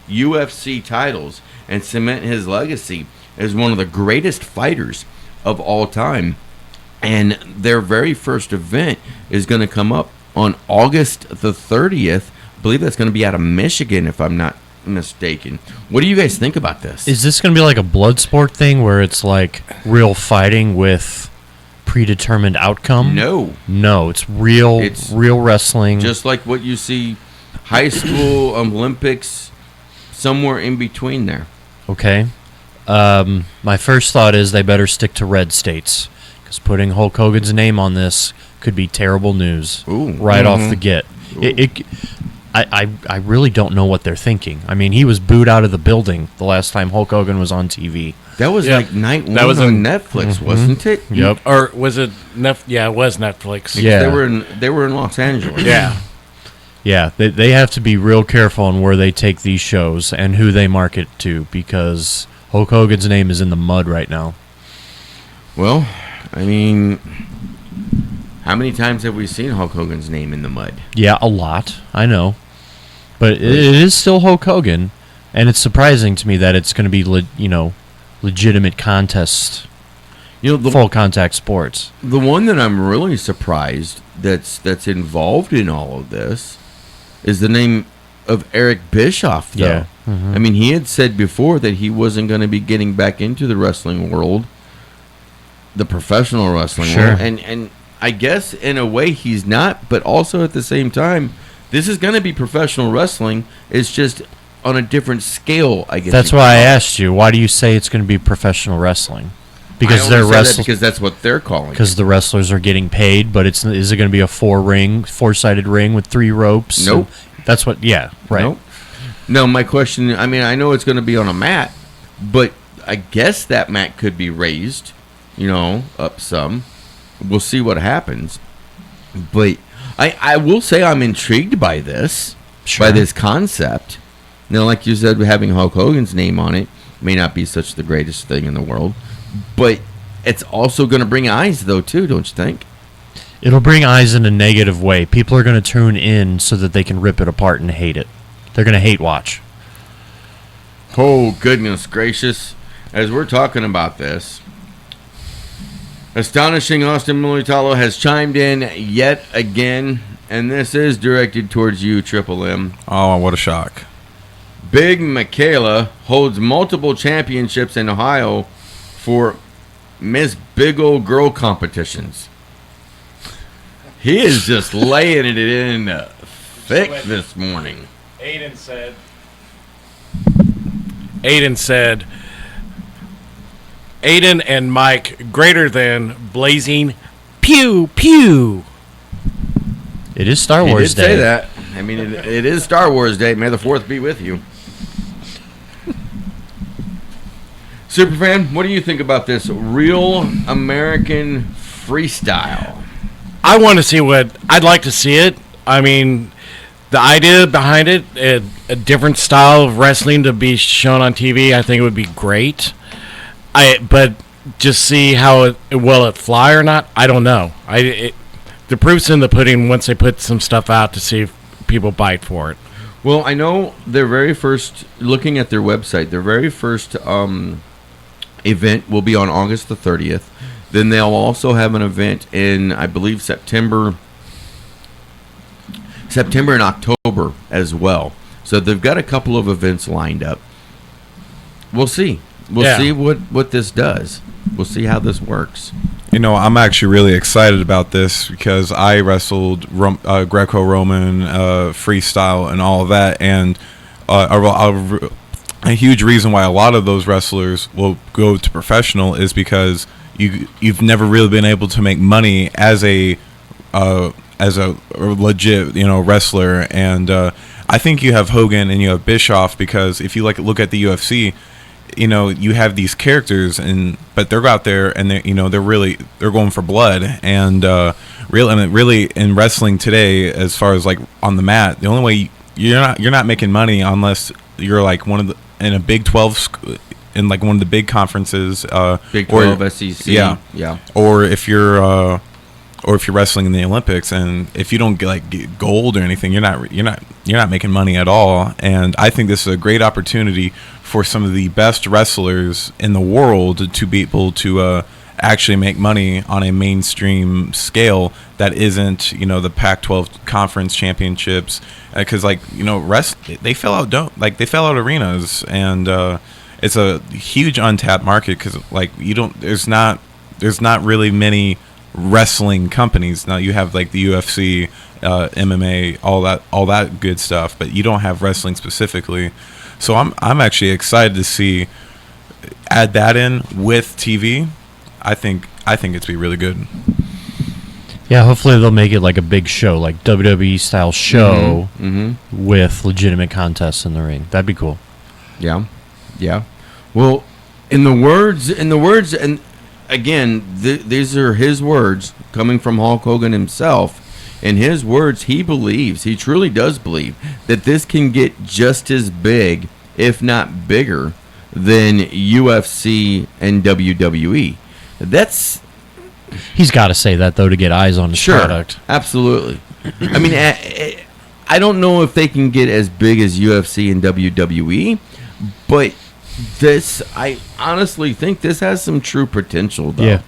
UFC titles and cement his legacy as one of the greatest fighters of all time. And their very first event is going to come up on August the 30th. I believe that's going to be out of Michigan, if I'm not mistaken. What do you guys think about this? Is this going to be like a blood sport thing where it's like real fighting with predetermined outcome? No, it's real wrestling. Just like what you see high school, Olympics, somewhere in between there. Okay. My first thought is they better stick to red states, because putting Hulk Hogan's name on this could be terrible news right off the get. I really don't know what they're thinking. I mean, he was booed out of the building the last time Hulk Hogan was on TV. That was like night one was on Netflix, wasn't it? Yep. Or was it Yeah, it was Netflix. Yeah. They were in Los Angeles. Yeah. Yeah, they have to be real careful on where they take these shows and who they market to, because Hulk Hogan's name is in the mud right now. Well, I mean, how many times have we seen Hulk Hogan's name in the mud? Yeah, a lot. I know. But it is still Hulk Hogan, and it's surprising to me that it's going to be, legitimate contest, full contact sports. The one that I'm really surprised that's involved in all of this is the name of Eric Bischoff, though. Yeah. Mm-hmm. I mean, he had said before that he wasn't going to be getting back into the wrestling world, the professional wrestling world. And I guess in a way he's not, but also at the same time, this is going to be professional wrestling. It's just on a different scale, I guess. That's why I asked you, why do you say it's going to be professional wrestling? Because they're wrestling. Because that's what they're calling. Because the wrestlers are getting paid, but is it going to be a four-sided ring with 3 ropes? Nope. That's what. Yeah. Right. Nope. No, my question. I mean, I know it's going to be on a mat, but I guess that mat could be raised, up some. We'll see what happens. But I will say I'm intrigued by this, by this concept. Now, like you said, having Hulk Hogan's name on it may not be such the greatest thing in the world. But it's also going to bring eyes, though, too, don't you think? It'll bring eyes in a negative way. People are going to tune in so that they can rip it apart and hate it. They're going to hate watch. Oh, goodness gracious. As we're talking about this, Astonishing Austin Militalo has chimed in yet again, and this is directed towards you, Triple M. Oh, what a shock. Big Michaela holds multiple championships in Ohio for Miss Big Old Girl competitions. He is just laying it in thick this morning. Aiden said, Aiden and Mike greater than blazing pew pew. It is Star Wars Day. He did say that. I mean, it is Star Wars Day. May the 4th be with you. Superfan, what do you think about this real American freestyle? I want to see I'd like to see it. I mean, the idea behind it, a different style of wrestling to be shown on TV, I think it would be great. But just see how will it fly or not? I don't know. The proof's in the pudding once they put some stuff out to see if people bite for it. Well, I know their very first, looking at their website, their very first event will be on August the 30th. Then they'll also have an event in, I believe, September and October as well. So they've got a couple of events lined up. We'll see. We'll see what this does. We'll see how this works. I'm actually really excited about this because I wrestled Greco-Roman, freestyle, and all of that. And a huge reason why a lot of those wrestlers will go to professional is because you've never really been able to make money as a legit wrestler. And I think you have Hogan and you have Bischoff because if you look at the UFC, you have these characters but they're out there and they're going for blood and really in wrestling today, as far as on the mat, the only way you're not making money unless you're in a Big 12 in one of the big conferences, Big 12, SEC, yeah, or if you're wrestling in the Olympics, and if you don't get gold or anything, you're not making money at all. And I think this is a great opportunity for some of the best wrestlers in the world to be able to actually make money on a mainstream scale that isn't the Pac-12 conference championships, because they fill out arenas, and it's a huge untapped market because there's not really many wrestling companies. Now you have the UFC, MMA, all that good stuff, but you don't have wrestling specifically. So I'm actually excited to add that in with TV. I think it's be really good. Yeah, hopefully they'll make it like a big show, like WWE style show with legitimate contests in the ring. That'd be cool. Yeah, yeah. Well, in the words, and again, these are his words coming from Hulk Hogan himself. In his words, he truly does believe that this can get just as big, if not bigger, than UFC and WWE. He's got to say that, though, to get eyes on his product. Absolutely. I mean, I don't know if they can get as big as UFC and WWE, but I honestly think this has some true potential, though. Yeah.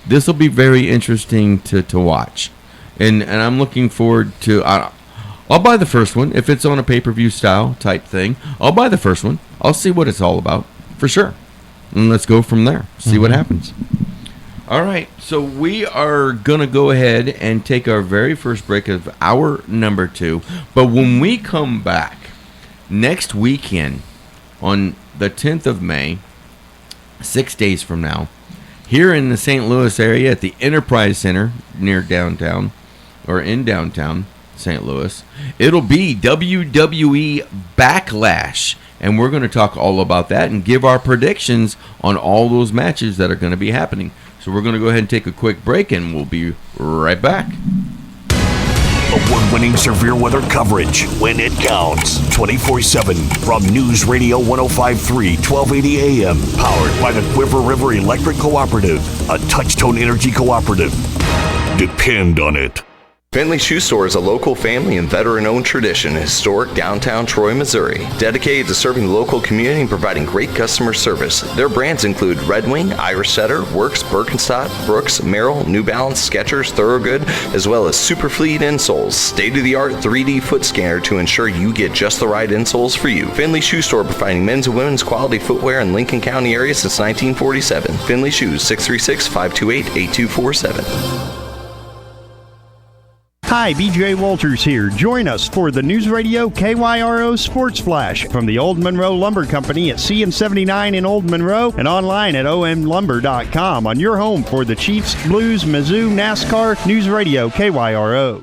This will be very interesting to watch. And I'm looking forward to... I'll buy the first one if it's on a pay-per-view style type thing. I'll buy the first one. I'll see what it's all about, for sure. And let's go from there. See what happens. All right, so we are going to go ahead and take our very first break of hour number 2. But when we come back next weekend on the 10th of May, 6 days from now, here in the St. Louis area at the Enterprise Center near downtown, or in downtown St. Louis, it'll be WWE Backlash. And we're going to talk all about that and give our predictions on all those matches that are going to be happening. So we're going to go ahead and take a quick break, and we'll be right back. Award-winning severe weather coverage when it counts. 24/7 from News Radio 105.3, 1280 AM. Powered by the Quiver River Electric Cooperative, a Touchtone Energy cooperative. Depend on it. Finley Shoe Store is a local family and veteran-owned tradition in historic downtown Troy, Missouri. Dedicated to serving the local community and providing great customer service. Their brands include Red Wing, Irish Setter, Works, Birkenstock, Brooks, Merrill, New Balance, Skechers, Thorogood, as well as Superfleet insoles. State-of-the-art 3D foot scanner to ensure you get just the right insoles for you. Finley Shoe Store providing men's and women's quality footwear in Lincoln County area since 1947. Finley Shoes, 636-528-8247. Hi, BJ Walters here. Join us for the News Radio KYRO Sports Flash from the Old Monroe Lumber Company at CN79 in Old Monroe and online at omlumber.com on your home for the Chiefs, Blues, Mizzou, NASCAR, News Radio KYRO.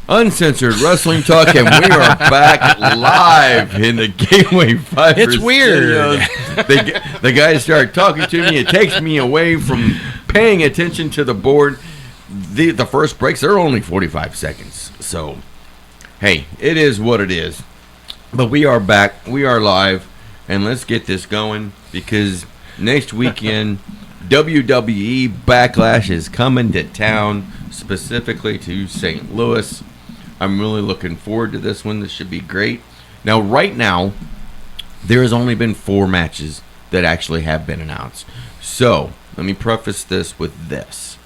Uncensored Wrestling Talk, and we are back live in the Gateway 5. It's weird. The guys start talking to me. It takes me away from paying attention to the board. The first breaks, they're only 45 seconds. So, hey, it is what it is. But we are back. We are live. And let's get this going because next weekend, WWE Backlash is coming to town, specifically to St. Louis. I'm really looking forward to this one. This should be great. Now, right now, there has only been 4 matches that actually have been announced. So, let me preface this with this.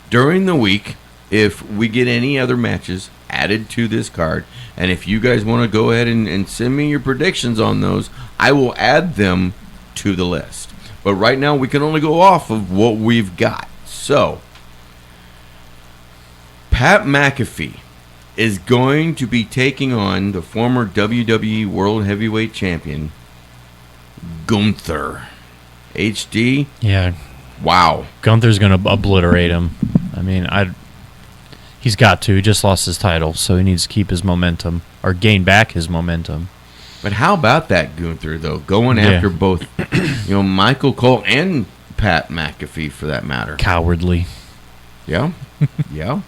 During the week, if we get any other matches added to this card, and if you guys want to go ahead and send me your predictions on those, I will add them to the list. But right now, we can only go off of what we've got. So, Pat McAfee is going to be taking on the former WWE World Heavyweight Champion, Gunther. HD? Yeah. Wow. Gunther's going to obliterate him. I mean, he's got to. He just lost his title, so he needs to keep his momentum or gain back his momentum. But how about that Gunther, though? Going after both, Michael Cole and Pat McAfee, for that matter. Cowardly. Yeah. Yeah.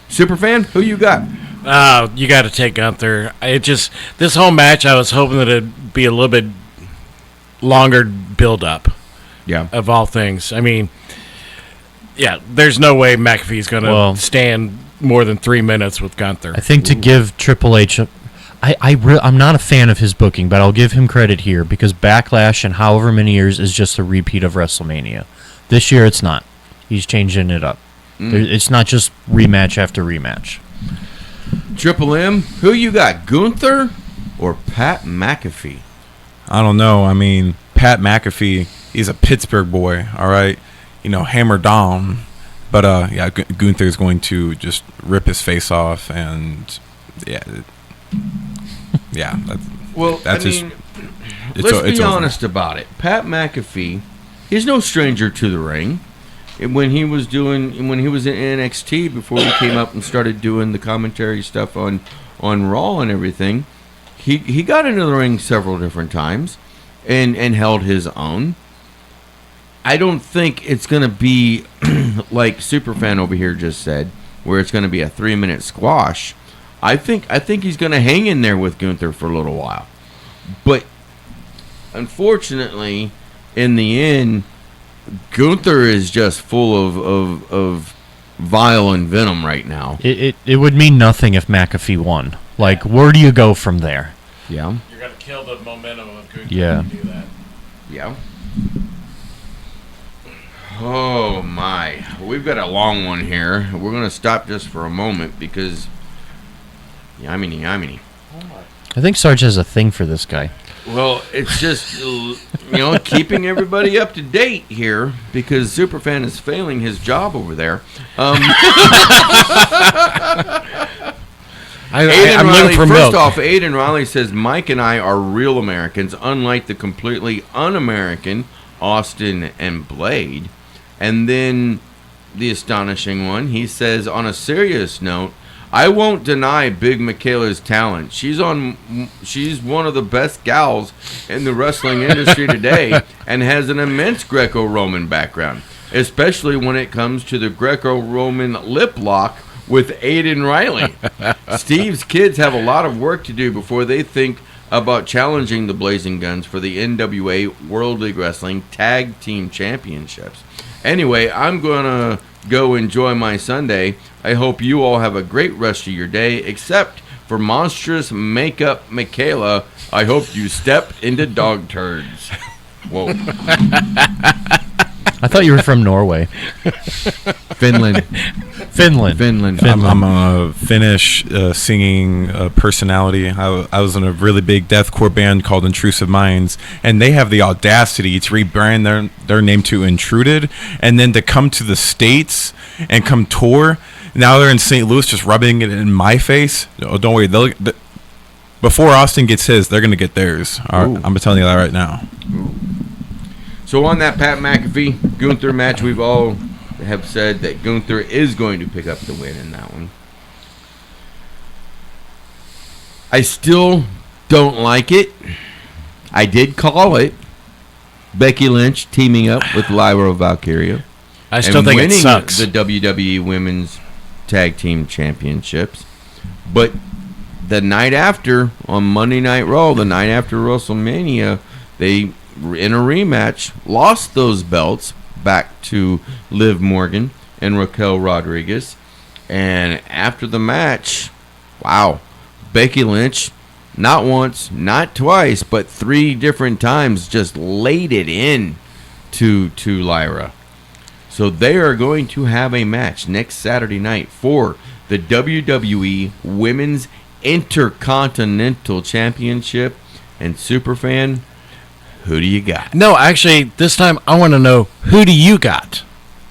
Superfan, who you got? You got to take Gunther. This whole match, I was hoping that it'd be a little bit longer build up. Yeah. Of all things. I mean, yeah, there's no way McAfee's going to stand more than 3 minutes with Gunther. I think to give Triple H, I'm not a fan of his booking, but I'll give him credit here because Backlash in however many years is just a repeat of WrestleMania. This year it's not. He's changing it up. It's not just rematch after rematch. Triple M, who you got, Gunther or Pat McAfee? I don't know. I mean, Pat McAfee, he's a Pittsburgh boy, all right? Hammer down. But, Gunther is going to just rip his face off, and, let's be honest about it. Pat McAfee is no stranger to the ring. when he was in NXT before he came up and started doing the commentary stuff on Raw and everything. He got into the ring several different times and held his own. I don't think it's going to be like Superfan over here just said, where it's going to be a 3-minute squash. I think he's going to hang in there with Gunther for a little while. But unfortunately, in the end, Gunther is just full of vile and venom right now. It would mean nothing if McAfee won. Like, where do you go from there? Yeah. You're going to kill the momentum of Gunther Yeah. if you do that. Yeah. Oh, my. We've got a long one here. We're going to stop just for a moment because... Yamini. I think Sarge has a thing for this guy. Well, it's just, keeping everybody up to date here because Superfan is failing his job over there. I'm looking for milk. First off, Aiden Riley says, Mike and I are real Americans, unlike the completely un-American Austin and Blade. And then the astonishing one, he says, on a serious note, I won't deny Big Michaela's talent. She's one of the best gals in the wrestling industry today and has an immense Greco-Roman background, especially when it comes to the Greco-Roman lip lock with Aiden Riley. Steve's kids have a lot of work to do before they think about challenging the Blazing Guns for the NWA World League Wrestling Tag Team Championships. Anyway, I'm going to go enjoy my Sunday. I hope you all have a great rest of your day, except for monstrous makeup Michaela. I hope you step into dog turds. Whoa. I thought you were from Norway. Finland. I'm a Finnish singing personality. I was in a really big deathcore band called Intrusive Minds, and they have the audacity to rebrand their name to Intruded, and then to come to the States and come tour. Now they're in St. Louis just rubbing it in my face. Oh, don't worry. Before Austin gets his, they're going to get theirs. I'm telling you that right now. Ooh. So on that Pat McAfee Gunther match, we've all have said that Gunther is going to pick up the win in that one. I still don't like it. I did call it. Becky Lynch teaming up with Lyra Valkyria. I still think it sucks. The WWE Women's Tag Team Championships. But the night after, on Monday Night Raw, the night after WrestleMania, they, in a rematch, lost those belts back to Liv Morgan and Raquel Rodriguez. And after the match, wow, Becky Lynch, not once, not twice, but 3 different times just laid it in to Lyra. So they are going to have a match next Saturday night for the WWE Women's Intercontinental Championship. And Superfan, who do you got? No, actually, this time I want to know, who do you got?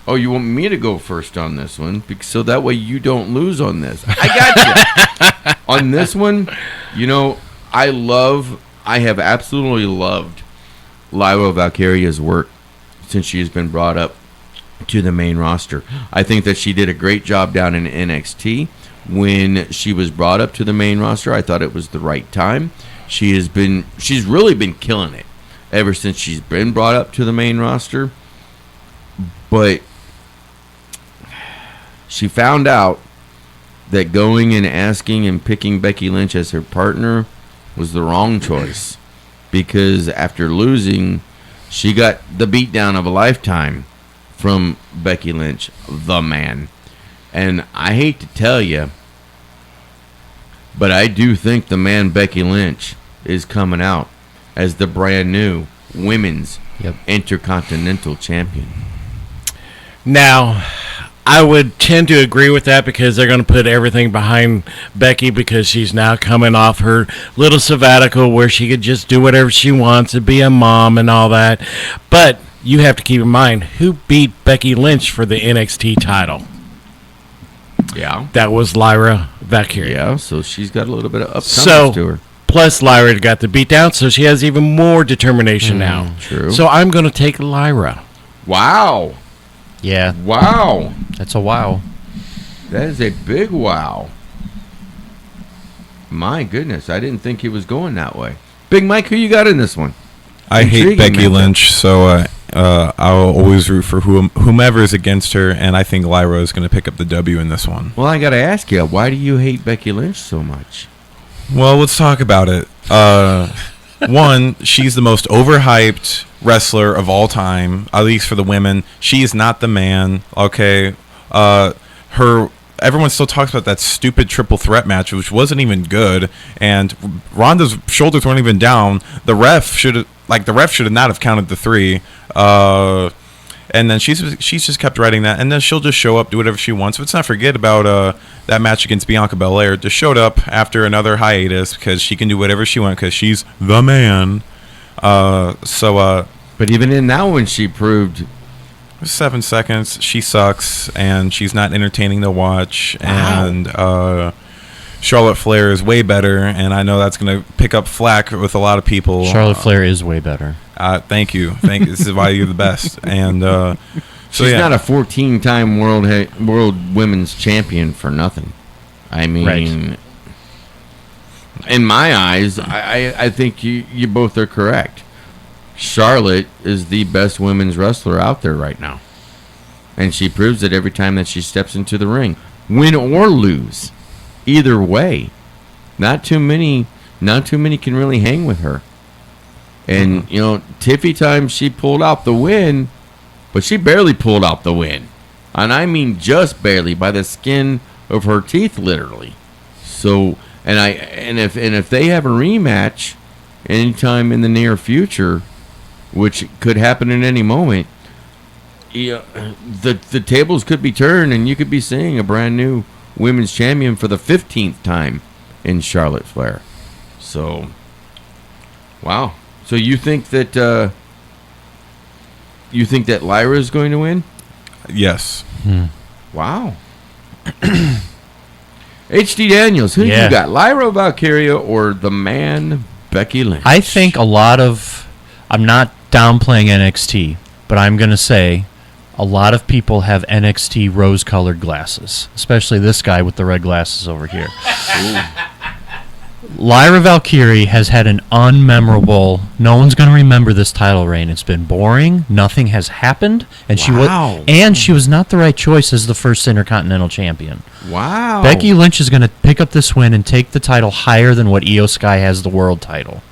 Oh, you want me to go first on this one? So that way you don't lose on this. I got you. On this one, I have absolutely loved Lyra Valkyria's work since she has been brought up to the main roster. I think that she did a great job down in NXT when she was brought up to the main roster. I thought it was the right time. She's really been killing it ever since she's been brought up to the main roster. But she found out that going and asking and picking Becky Lynch as her partner was the wrong choice, because after losing, she got the beatdown of a lifetime from Becky Lynch, the man. And I hate to tell you, but I do think the man Becky Lynch is coming out as the brand new Women's Intercontinental Champion. Now, I would tend to agree with that because they're going to put everything behind Becky because she's now coming off her little sabbatical where she could just do whatever she wants and be a mom and all that. But you have to keep in mind, who beat Becky Lynch for the NXT title? Yeah. That was Lyra Valkyria. Yeah, so she's got a little bit of upcoming to her. Plus, Lyra got the beat down, so she has even more determination now. True. So I'm going to take Lyra. Wow. Yeah. Wow. That's a wow. That is a big wow. My goodness, I didn't think he was going that way. Big Mike, who you got in this one? I hate Intriguing Becky matchup. Lynch, so I'll always root for whomever is against her, and I think Lyra is going to pick up the W in this one. Well, I got to ask you, why do you hate Becky Lynch so much? Well, let's talk about it. One, she's the most overhyped wrestler of all time, at least for the women. She is not the man, okay? Everyone still talks about that stupid triple threat match, which wasn't even good, and Ronda's shoulders weren't even down. The ref should have not have counted the 3. And then she's just kept writing that, and then she'll just show up, do whatever she wants. Let's not forget about that match against Bianca Belair. Just showed up after another hiatus because she can do whatever she wants because she's the man. But even in that one, she proved 7 seconds. She sucks, and she's not entertaining to watch. Wow. And Charlotte Flair is way better, and I know that's going to pick up flack with a lot of people. Charlotte Flair is way better. Thank you. This is why you're the best. And she's not a 14-time world women's champion for nothing. I mean, Right. in my eyes, I think you both are correct. Charlotte is the best women's wrestler out there right now, and she proves it every time that she steps into the ring, win or lose. Either way, not too many can really hang with her. And Tiffy time she pulled out the win, but she barely pulled out the win, and I mean just barely, by the skin of her teeth, literally. So, and if they have a rematch anytime in the near future, which could happen at any moment, the tables could be turned, and you could be seeing a brand new women's champion for the 15th time in Charlotte Flair. So, wow. So you think that Lyra is going to win? Yes. Wow. HD Daniels, who do you got? Lyra Valkyria or the man Becky Lynch? I think I'm not downplaying NXT, but I'm going to say a lot of people have NXT rose-colored glasses, especially this guy with the red glasses over here. Lyra Valkyrie has had an unmemorable. No one's going to remember this title reign. It's been boring. Nothing has happened, and she was not the right choice as the first Intercontinental Champion. Wow. Becky Lynch is going to pick up this win and take the title higher than what Io Sky has the world title.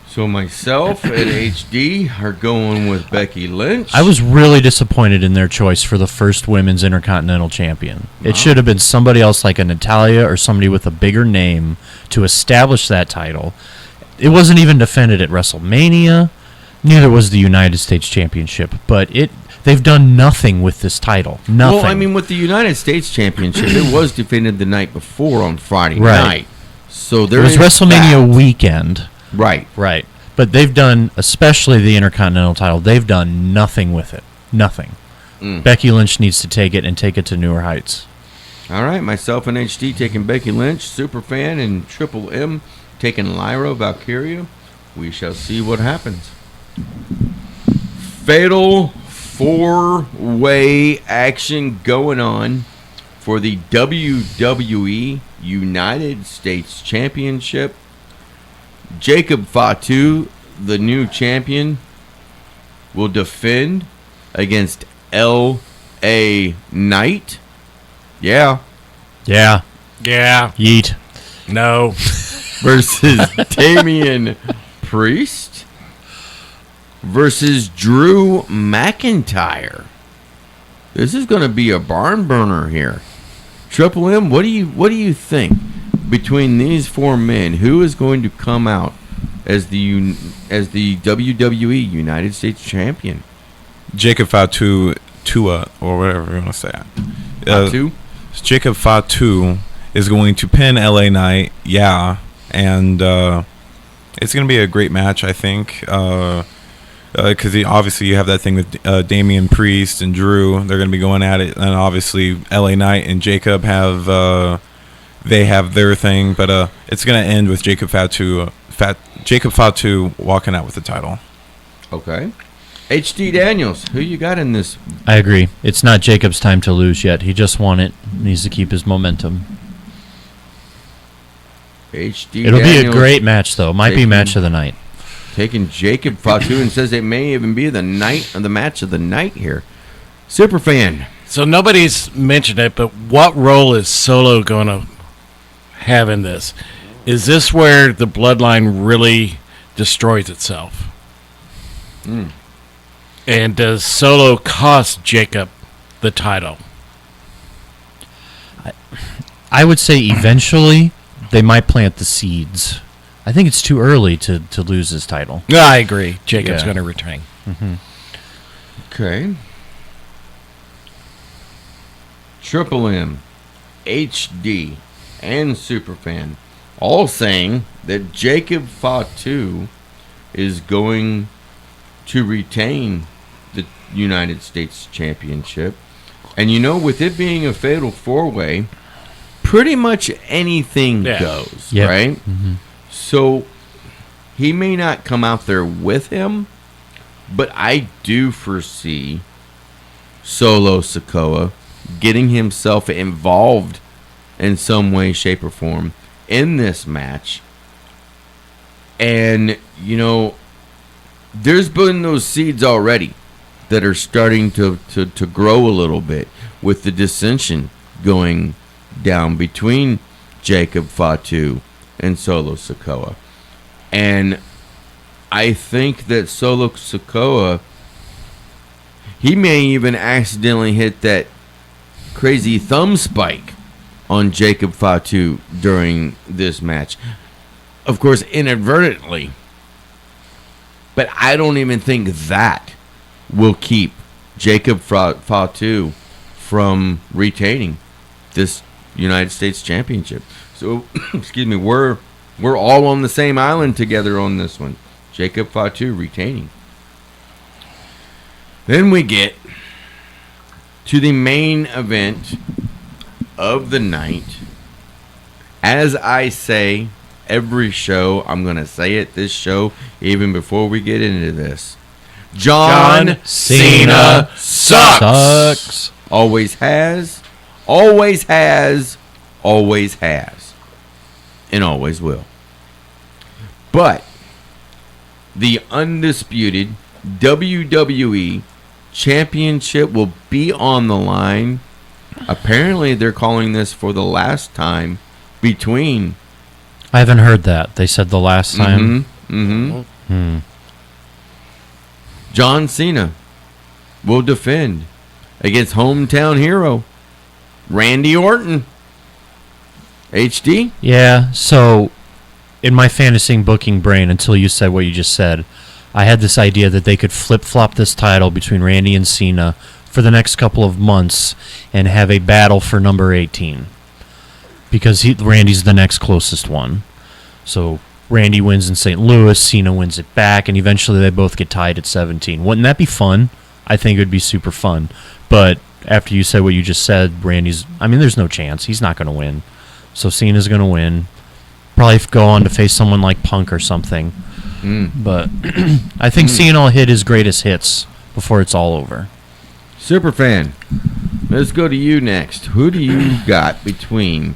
So myself and HD are going with Becky Lynch. I was really disappointed in their choice for the first women's Intercontinental Champion. It should have been somebody else like a Natalya or somebody with a bigger name to establish that title. It wasn't even defended at WrestleMania. Neither was the United States Championship. But they've done nothing with this title. Nothing. Well, I mean, with the United States Championship, it was defended the night before on Friday night. So there was WrestleMania weekend. Right. Right. But they've done, especially the Intercontinental title, they've done nothing with it. Nothing. Becky Lynch needs to take it and take it to newer heights. All right, myself and HD taking Becky Lynch, Superfan and Triple M taking Lyra Valkyria. We shall see what happens. Fatal four-way action going on for the WWE United States Championship. Jacob Fatu, the new champion, will defend against L.A. Knight. Yeah. Yeet. No. Versus Damian Priest versus Drew McIntyre. This is going to be a barn burner here. Triple M, what do you think? Between these four men, who is going to come out as the WWE United States Champion? Jacob Fatu, or whatever you want to say. Fatu? Jacob Fatu is going to pin LA Knight, and it's going to be a great match, I think, because obviously you have that thing with Damian Priest and Drew. They're going to be going at it, and obviously LA Knight and Jacob have they have their thing, but it's going to end with Jacob Fatu walking out with the title. Okay. HD Daniels, who you got in this? I agree. It's not Jacob's time to lose yet. He just won it. Needs to keep his momentum. HD It'll Daniels be a great match, though. Might be match of the night. Taking Jacob Fatu and says it may even be the match of the night here. Superfan. So nobody's mentioned it, but what role is Solo going to have in this? Is this where the bloodline really destroys itself? And does Solo cost Jacob the title? I would say eventually they might plant the seeds. I think it's too early to lose his title. No, I agree. Jacob's going to retain. Mm-hmm. Okay. Triple M, HD, and Superfan all saying that Jacob Fatu is going to retain the United States Championship. And with it being a fatal four-way, pretty much anything goes, right? Mm-hmm. So he may not come out there with him, but I do foresee Solo Sikoa getting himself involved in some way, shape, or form in this match. And, there's been those seeds already that are starting to grow a little bit with the dissension going down between Jacob Fatu and Solo Sikoa. And I think that Solo Sikoa, he may even accidentally hit that crazy thumb spike on Jacob Fatu during this match. Of course, inadvertently. But I don't even think that will keep Jacob Fatu from retaining this United States Championship. So, excuse me, we're all on the same island together on this one. Jacob Fatu retaining. Then we get to the main event of the night. As I say every show, I'm going to say it this show even before we get into this. John Cena sucks. Always has, always has, always has, and always will. But the undisputed WWE Championship will be on the line. Apparently, they're calling this for the last time between. I haven't heard that. They said the last time. John Cena will defend against hometown hero Randy Orton. HD? Yeah, so in my fantasy booking brain, until you said what you just said, I had this idea that they could flip-flop this title between Randy and Cena for the next couple of months and have a battle for number 18. Because Randy's the next closest one. So Randy wins in St. Louis, Cena wins it back, and eventually they both get tied at 17. Wouldn't that be fun? I think it would be super fun. But after you said what you just said, there's no chance. He's not going to win. So Cena's going to win. Probably go on to face someone like Punk or something. But I think Cena will hit his greatest hits before it's all over. Superfan, let's go to you next. Who do you got between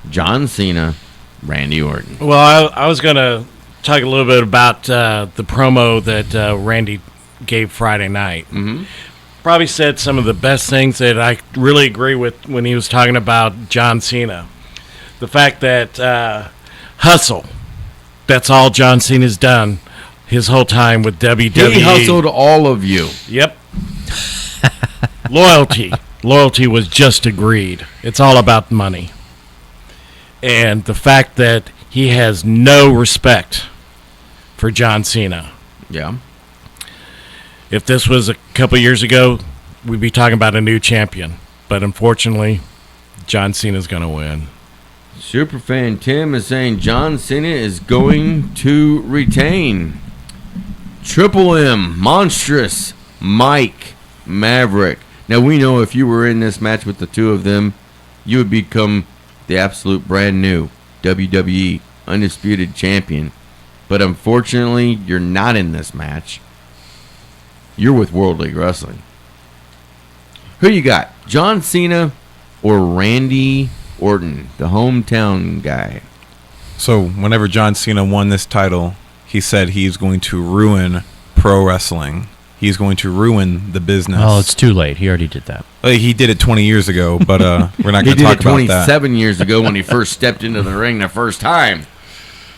John Cena, Randy Orton? Well, I was going to talk a little bit about the promo that Randy gave Friday night. Probably said some of the best things that I really agree with when he was talking about John Cena. The fact that hustle, that's all John Cena's done his whole time with WWE. He hustled all of you. Yep. Loyalty was just agreed. It's all about money. And the fact that he has no respect for John Cena. Yeah. If this was a couple years ago, we'd be talking about a new champion. But unfortunately, John Cena's going to win. Superfan Tim is saying John Cena is going to retain. Triple M, Monstrous, Mike, Maverick. Now, we know if you were in this match with the two of them, you would become the absolute brand new WWE Undisputed Champion. But unfortunately, you're not in this match. you're with World League Wrestling. Who you got? John Cena or Randy Orton, the hometown guy? So whenever John Cena won this title, he said he's going to ruin pro wrestling. He's going to ruin the business. Oh, it's too late. He already did that. He did it 20 years ago, but we're not He going to did talk it about 27 years ago when he first stepped into the ring the first time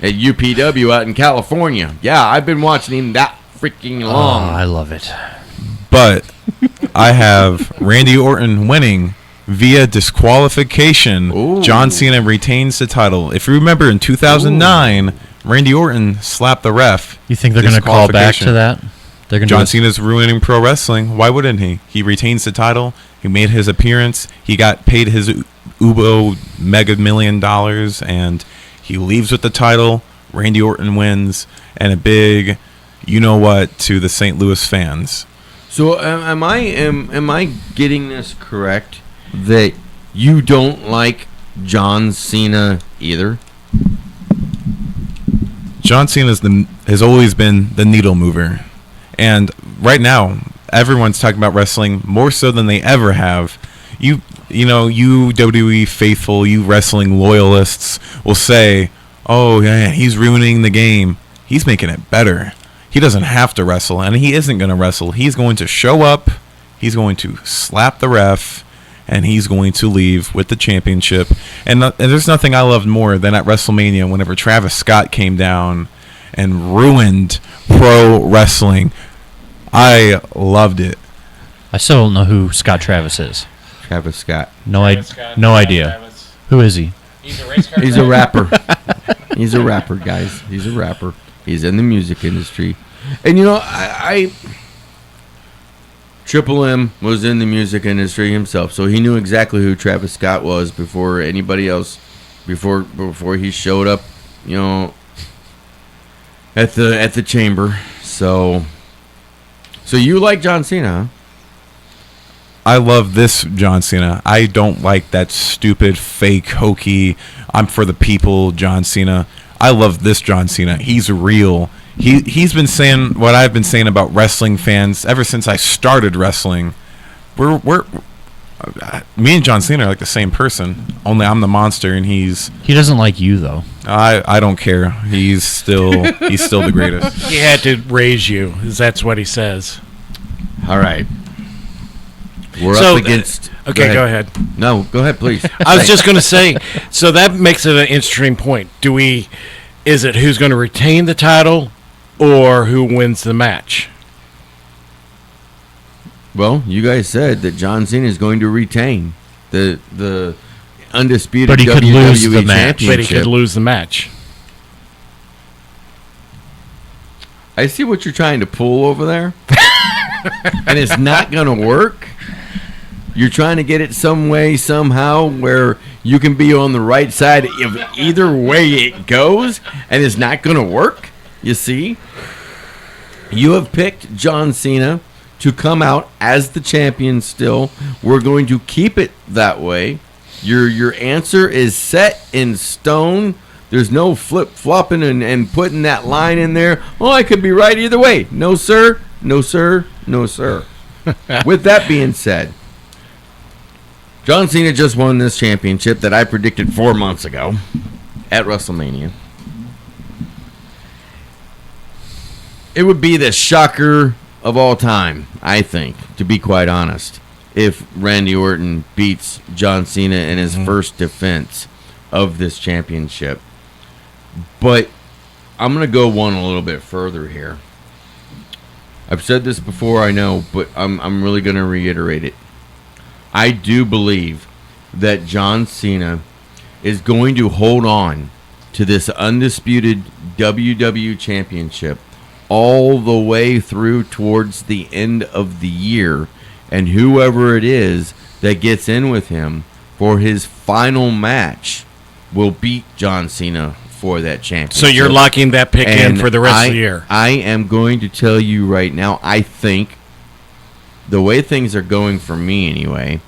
at UPW out in California. Yeah, I've been watching him that freaking long. Oh, I love it. But I have Randy Orton winning via disqualification. Ooh. John Cena retains the title. If you remember, in 2009, Randy Orton slapped the ref. You think they're going to call back to that? They're going John Cena's ruining pro wrestling. Why wouldn't he? He retains the title. He made his appearance. He got paid his Ubo mega $1 million, and he leaves with the title. Randy Orton wins, and a big, you know what, to the St. Louis fans. So am I getting this correct that you don't like John Cena either? John Cena has always been the needle mover. And right now, everyone's talking about wrestling more so than they ever have. You WWE faithful, you wrestling loyalists will say, oh, yeah, he's ruining the game. He's making it better. He doesn't have to wrestle, and he isn't going to wrestle. He's going to show up, he's going to slap the ref, and he's going to leave with the championship. And there's nothing I loved more than at WrestleMania whenever Travis Scott came down and ruined pro wrestling. I loved it. I still don't know who Scott Travis is. Travis Scott. No idea. Travis. Who is he? He's a race car He's a rapper. He's a rapper, guys. He's a rapper. He's in the music industry. And I Triple M was in the music industry himself, so he knew exactly who Travis Scott was before anybody else, before he showed up, at the chamber. So you like John Cena, huh? I love this John Cena. I don't like that stupid, fake, hokey, I'm for the people John Cena. I love this John Cena. He's real. He's been saying what I've been saying about wrestling fans ever since I started wrestling. Me and John Cena are like the same person. Only I'm the monster and He doesn't like you though. I don't care. He's still the greatest. He had to raise you. That's what he says. All right. We're So, up against. okay, go ahead. No, go ahead, please. I was just going to say, so that makes it an interesting point. Is it who's going to retain the title or who wins the match? Well, you guys said that John Cena is going to retain the undisputed But he could WWE lose the match. Championship. But he could lose the match. I see what you're trying to pull over there. And it's not going to work. You're trying to get it some way, somehow, where you can be on the right side of either way it goes, and it's not going to work. You see? You have picked John Cena to come out as the champion still. We're going to keep it that way. Your answer is set in stone. There's no flip-flopping and putting that line in there. Oh, I could be right either way. No, sir. No, sir. No, sir. With that being said, John Cena just won this championship that I predicted 4 months ago at WrestleMania. It would be the shocker of all time, I think, to be quite honest, if Randy Orton beats John Cena in his first defense of this championship. But I'm going to go one a little bit further here. I've said this before, I know, but I'm really going to reiterate it. I do believe that John Cena is going to hold on to this undisputed WWE Championship all the way through towards the end of the year, and whoever it is that gets in with him for his final match will beat John Cena for that championship. So you're locking that pick in for the rest of the year. I am going to tell you right now, I think the way things are going for me anyway,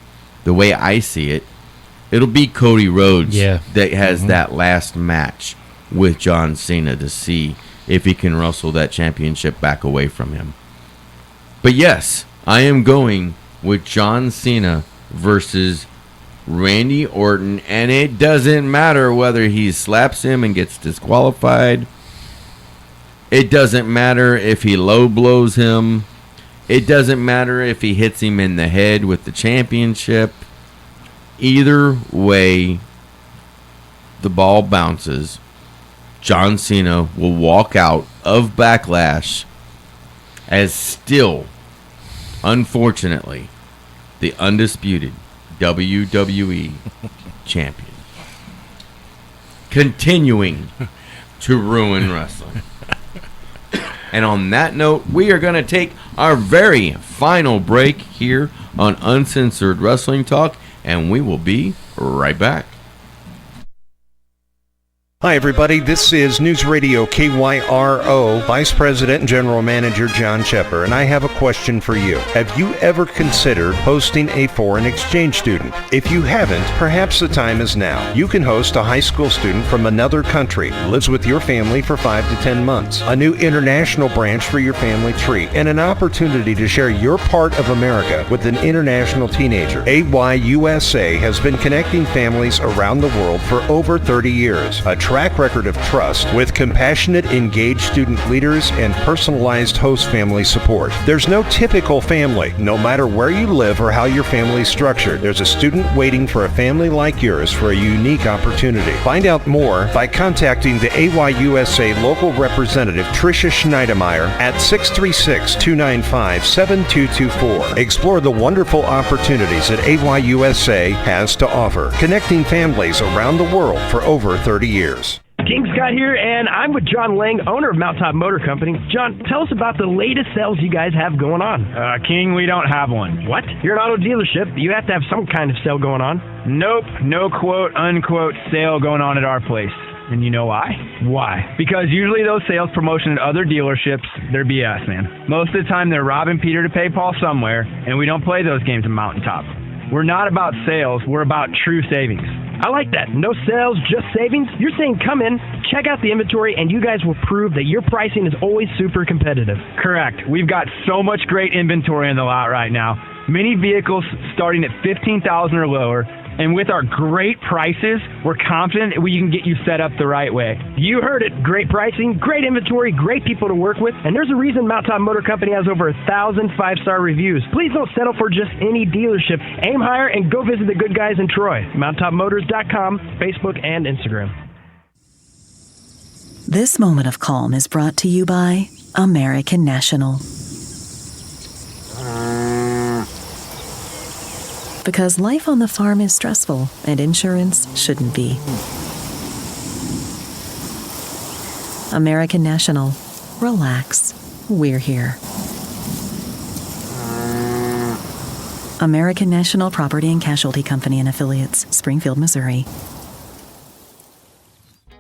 the way I see it, it'll be Cody Rhodes that has that last match with John Cena to see if he can wrestle that championship back away from him. But yes, I am going with John Cena versus Randy Orton, and it doesn't matter whether he slaps him and gets disqualified. It doesn't matter if he low blows him. It doesn't matter if he hits him in the head with the championship. Either way the ball bounces, John Cena will walk out of Backlash as still, unfortunately, the undisputed WWE champion. Continuing to ruin wrestling. And on that note, we are going to take our very final break here on Uncensored Wrestling Talk, and we will be right back. Hi, everybody. This is News Radio KYRO Vice President and General Manager John Chepper, and I have a question for you. Have you ever considered hosting a foreign exchange student? If you haven't, perhaps the time is now. You can host a high school student from another country, lives with your family for 5 to 10 months, a new international branch for your family tree, and an opportunity to share your part of America with an international teenager. AYUSA has been connecting families around the world for over 30 years. A track record of trust with compassionate, engaged student leaders and personalized host family support. There's no typical family. No matter where you live or how your family is structured, there's a student waiting for a family like yours for a unique opportunity. Find out more by contacting the AYUSA local representative Tricia Schneidermeyer at 636-295-7224. Explore the wonderful opportunities that AYUSA has to offer, connecting families around the world for over 30 years. King Scott here, and I'm with John Lang, owner of Mountaintop Motor Company. John, tell us about the latest sales you guys have going on. King, we don't have one. What? You're an auto dealership. You have to have some kind of sale going on. Nope, no quote, unquote sale going on at our place. And you know why? Why? Because usually those sales promotion at other dealerships, they're BS, man. Most of the time they're robbing Peter to pay Paul somewhere, and we don't play those games at Mountaintop. We're not about sales, we're about true savings. I like that. No sales, just savings. You're saying come in, check out the inventory, and you guys will prove that your pricing is always super competitive. Correct. We've got so much great inventory in the lot right now. Many vehicles starting at $15,000 or lower. And with our great prices, we're confident we can get you set up the right way. You heard it. Great pricing, great inventory, great people to work with. And there's a reason Mountaintop Motor Company has over 1,000 5-star reviews. Please don't settle for just any dealership. Aim higher and go visit the good guys in Troy. MountaintopMotors.com, Facebook, and Instagram. This moment of calm is brought to you by American National. Because life on the farm is stressful, and insurance shouldn't be. American National. Relax. We're here. American National Property and Casualty Company and Affiliates, Springfield, Missouri.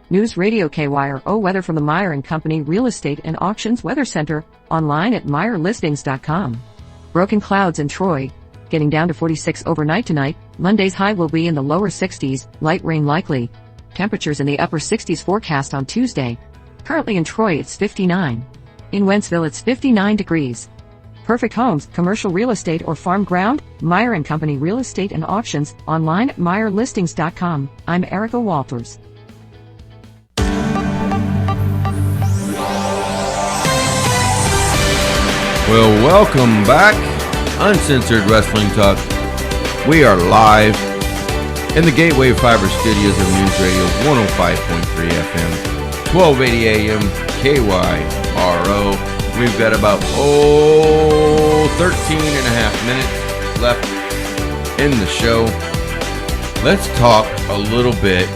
News Radio KYRO weather from the Meyer & Company Real Estate and Auctions Weather Center, online at MeyerListings.com. Broken clouds in Troy. Getting down to 46 overnight tonight. Monday's high will be in the lower 60s, light rain likely. Temperatures in the upper 60s forecast on Tuesday. Currently in Troy it's 59. In Wentzville it's 59 degrees. Perfect homes, commercial real estate or farm ground? Meyer & Company Real Estate and Auctions, online at MeyerListings.com. I'm Erica Walters. Well, welcome back. Uncensored Wrestling Talk. We are live in the Gateway Fiber Studios of News Radio 105.3 FM, 1280 AM, KYRO. We've got about 13 and a half minutes left in the show. Let's talk a little bit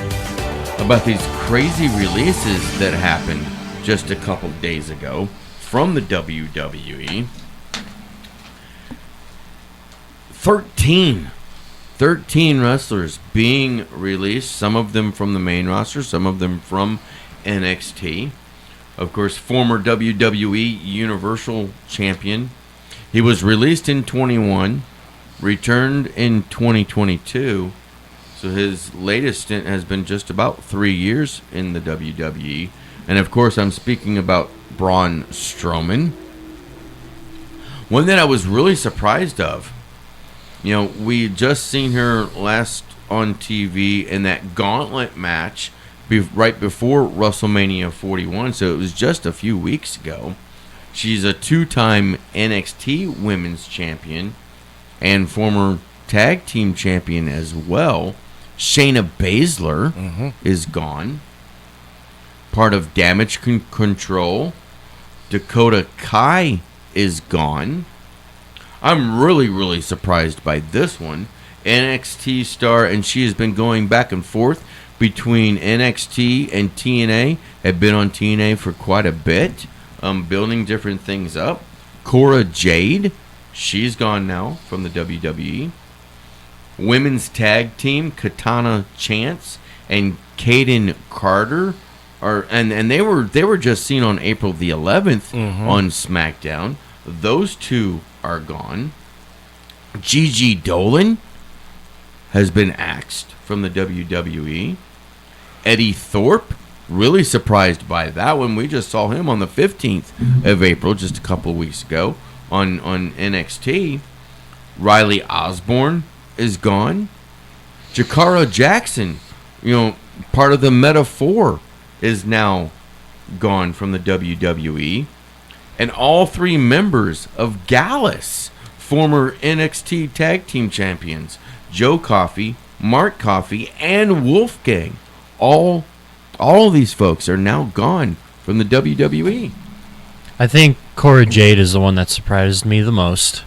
about these crazy releases that happened just a couple days ago from the WWE. 13 wrestlers being released, some of them from the main roster, some of them from NXT. Of course, former WWE Universal Champion. He was released in 21, returned in 2022, so his latest stint has been just about 3 years in the WWE. And of course, I'm speaking about Braun Strowman. One that I was really surprised of, we just seen her last on TV in that gauntlet match right before WrestleMania 41, so it was just a few weeks ago. She's a 2-time NXT Women's Champion and former Tag Team Champion as well. Shayna Baszler is gone. Part of Damage Control. Dakota Kai is gone. I'm really, really surprised by this one. NXT star, and she has been going back and forth between NXT and TNA. Have been on TNA for quite a bit, building different things up. Cora Jade, she's gone now from the WWE. Women's tag team, Katana Chance and Kaden Carter and they were just seen on April the 11th on SmackDown. Those two are gone. Gigi Dolan has been axed from the WWE. Eddie Thorpe, really surprised by that one. We just saw him on the 15th of April, just a couple of weeks ago, on NXT. Riley Osborne is gone. Jakara Jackson, part of the Meta-4, is now gone from the WWE. And all 3 members of Gallus, former NXT Tag Team Champions, Joe Coffey, Mark Coffey, and Wolfgang, all of these folks are now gone from the WWE. I think Cora Jade is the one that surprised me the most.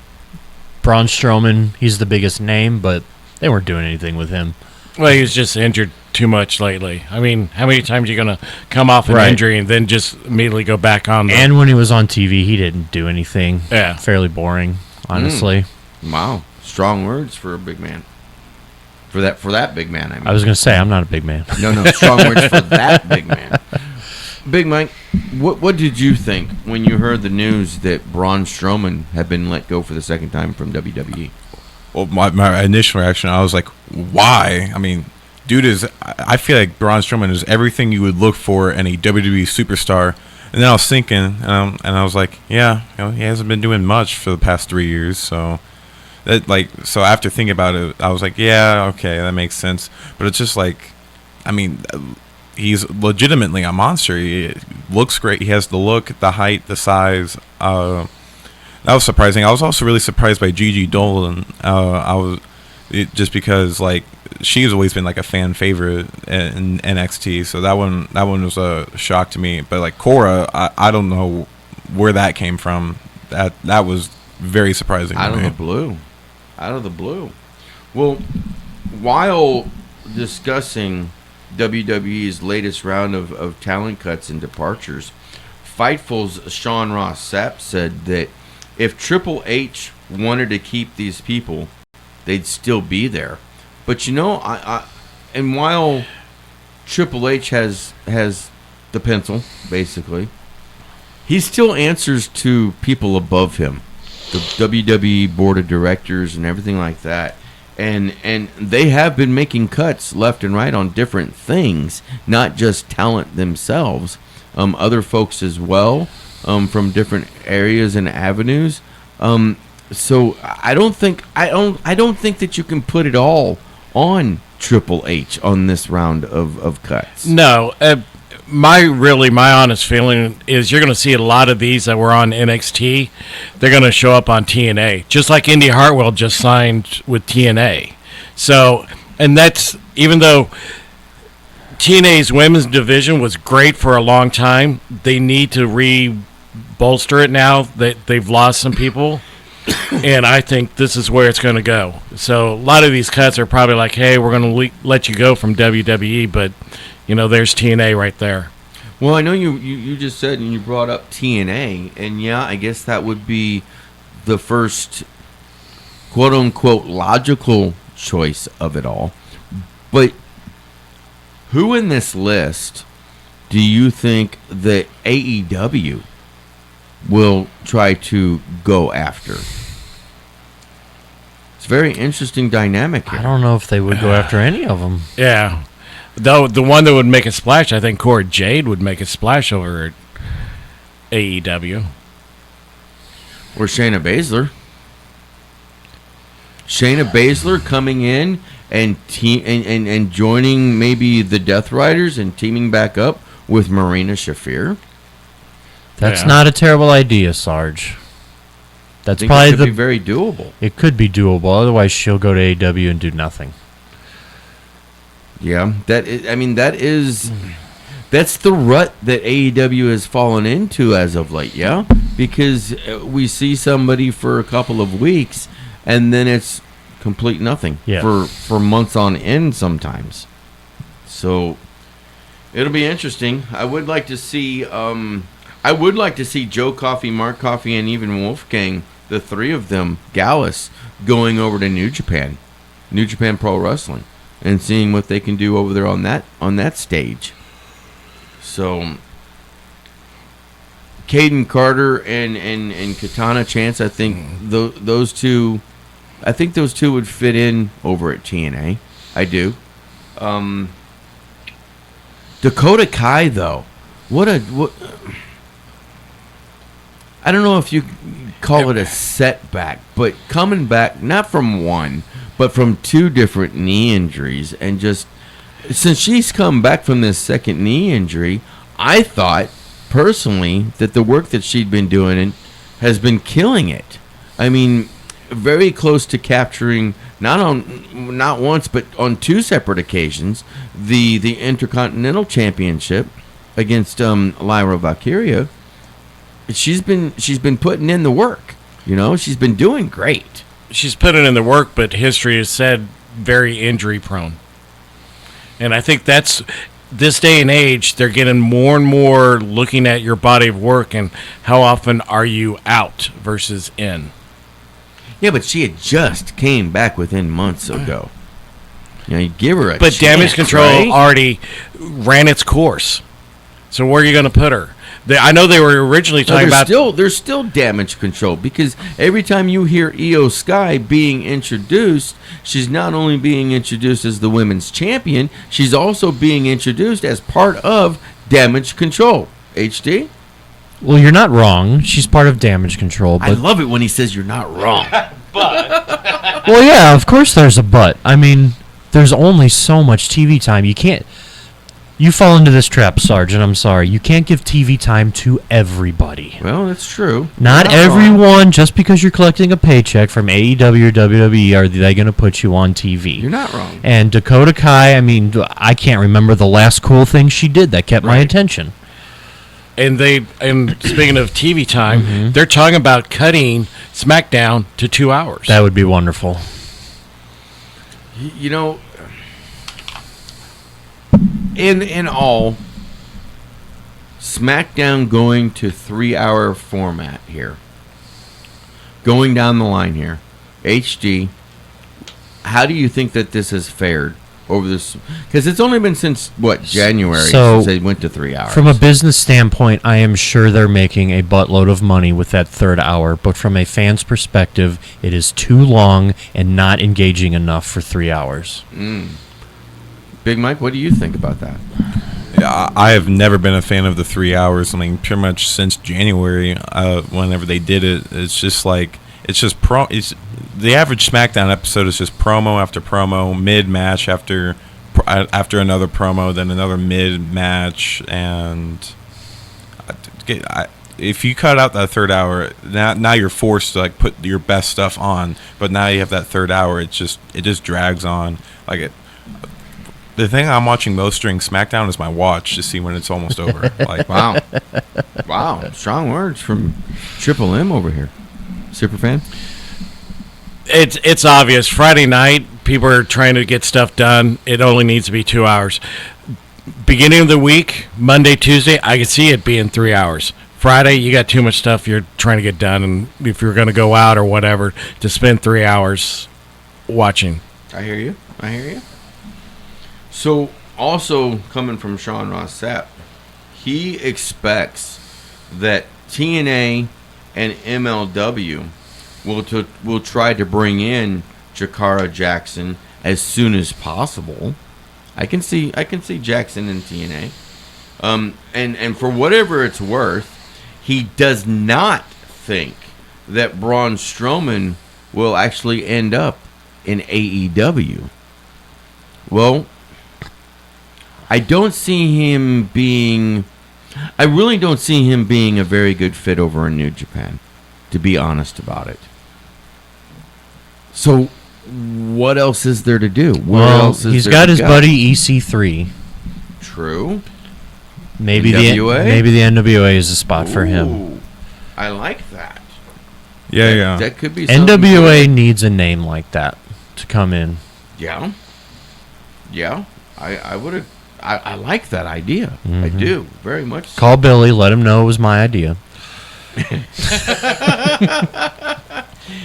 Braun Strowman, he's the biggest name, but they weren't doing anything with him. Well, he was just injured too much lately. I mean, how many times are you going to come off an injury and then just immediately go back on? And when he was on TV, he didn't do anything. Yeah. Fairly boring, honestly. Wow. Strong words for a big man. For that big man, I mean. I was going to say, I'm not a big man. No, strong words for that big man. Big Mike, what did you think when you heard the news that Braun Strowman had been let go for the second time from WWE? Well, my initial reaction, I was like, why? I mean, dude I feel like Braun Strowman is everything you would look for in a WWE superstar. And then I was thinking, and I was like, yeah, he hasn't been doing much for the past 3 years. So after thinking about it, I was like, yeah, okay, that makes sense. But it's just like, I mean, he's legitimately a monster. He looks great. He has the look, the height, the size. That was surprising. I was also really surprised by Gigi Dolan. Just because she's always been like a fan favorite in NXT, so that one was a shock to me. But Cora, I don't know where that came from. That was very surprising. Out of the blue. Well, while discussing WWE's latest round of talent cuts and departures, Fightful's Sean Ross Sapp said that if Triple H wanted to keep these people, they'd still be there. But and while Triple H has the pencil, basically, he still answers to people above him, the WWE board of directors and everything like that. And they have been making cuts left and right on different things, not just talent themselves, other folks as well, from different areas and avenues. So I don't think that you can put it all on Triple H on this round of cuts. No, my honest feeling is you're going to see a lot of these that were on NXT. They're going to show up on TNA, just like Indy Hartwell just signed with TNA. So, and that's even though TNA's women's division was great for a long time, they need to bolster it now that they've lost some people. And I think this is where it's going to go. So a lot of these cuts are probably like, hey, we're going to let you go from WWE, but there's TNA right there. Well, I know you just said, and you brought up TNA, and yeah, I guess that would be the first quote-unquote logical choice of it all. But who in this list do you think that AEW will try to go after? It's a very interesting dynamic here. I don't know if they would go after any of them. Yeah. Though the one that would make a splash, I think Cora Jade would make a splash over at AEW. Or Shayna Baszler. Shayna Baszler coming in and and joining maybe the Death Riders and teaming back up with Marina Shafir. That's not a terrible idea, Sarge. That's probably it could be very doable. It could be doable. Otherwise, she'll go to AEW and do nothing. Yeah, that's the rut that AEW has fallen into as of late. Yeah, because we see somebody for a couple of weeks, and then it's complete nothing for months on end sometimes. So it'll be interesting. I would like to see Joe Coffey, Mark Coffey, and even Wolfgang, the three of them, Gallus, going over to New Japan Pro Wrestling, and seeing what they can do over there on that stage. So Caden Carter and Katana Chance, I think those two would fit in over at TNA. I do. Dakota Kai, though, what I don't know if you call it a setback, but coming back not from one, but from two different knee injuries, and just since she's come back from this second knee injury, I thought personally that the work that she'd been doing has been killing it. I mean, very close to capturing not once but on two separate occasions the Intercontinental Championship against Lyra Valkyria. She's been putting in the work. She's been doing great. She's putting in the work, but history has said very injury prone. And I think that's this day and age, they're getting more and more looking at your body of work and how often are you out versus in. Yeah, but she had just came back within months ago. You give her a But chance, Damage Control right? already ran its course. So where are you going to put her? I know they were originally talking about... There's still Damage Control, because every time you hear Io Sky being introduced, she's not only being introduced as the women's champion, she's also being introduced as part of Damage Control. HD? Well, you're not wrong. She's part of Damage Control. But I love it when he says you're not wrong. Well, yeah, of course there's a but. I mean, there's only so much TV time. You can't... You fall into this trap, Sarge, and I'm sorry. You can't give TV time to everybody. Well, that's true. Not everyone, just because you're collecting a paycheck from AEW or WWE, are they going to put you on TV. You're not wrong. And Dakota Kai, I mean, I can't remember the last cool thing she did that kept my attention. And speaking of TV time, they're talking about cutting SmackDown to 2 hours. That would be wonderful. In all, SmackDown going to 3-hour format here. Going down the line here. HD, how do you think that this has fared over this? Because it's only been since, January since they went to 3 hours. From a business standpoint, I am sure they're making a buttload of money with that third hour, but from a fan's perspective, it is too long and not engaging enough for 3 hours. Big Mike, what do you think about that? Yeah, I have never been a fan of the 3 hours. I mean, pretty much since January, whenever they did it, it's just like the average SmackDown episode is just promo after promo, mid match after another promo, then another mid match, and if you cut out that third hour, now you're forced to put your best stuff on, but now you have that third hour, it just drags on The thing I'm watching most during SmackDown is my watch to see when it's almost over. Wow, strong words from Triple M over here. Superfan? It's obvious. Friday night, people are trying to get stuff done. It only needs to be 2 hours. Beginning of the week, Monday, Tuesday, I can see it being 3 hours. Friday, you got too much stuff you're trying to get done, and if you're going to go out or whatever, to spend 3 hours watching. I hear you. So, also coming from Sean Ross Sapp, he expects that TNA and MLW will try to bring in Jakara Jackson as soon as possible. I can see Jackson in TNA, and for whatever it's worth, he does not think that Braun Strowman will actually end up in AEW. Well, I really don't see him being a very good fit over in New Japan, to be honest about it. So, what else is there to do? He's got his buddy EC3. True. Maybe NWA? maybe the NWA is a spot for him. I like that. Yeah. That could be something. NWA needs a name like that to come in. Yeah. I would have. I like that idea. I do very much. So. Call Billy. Let him know it was my idea.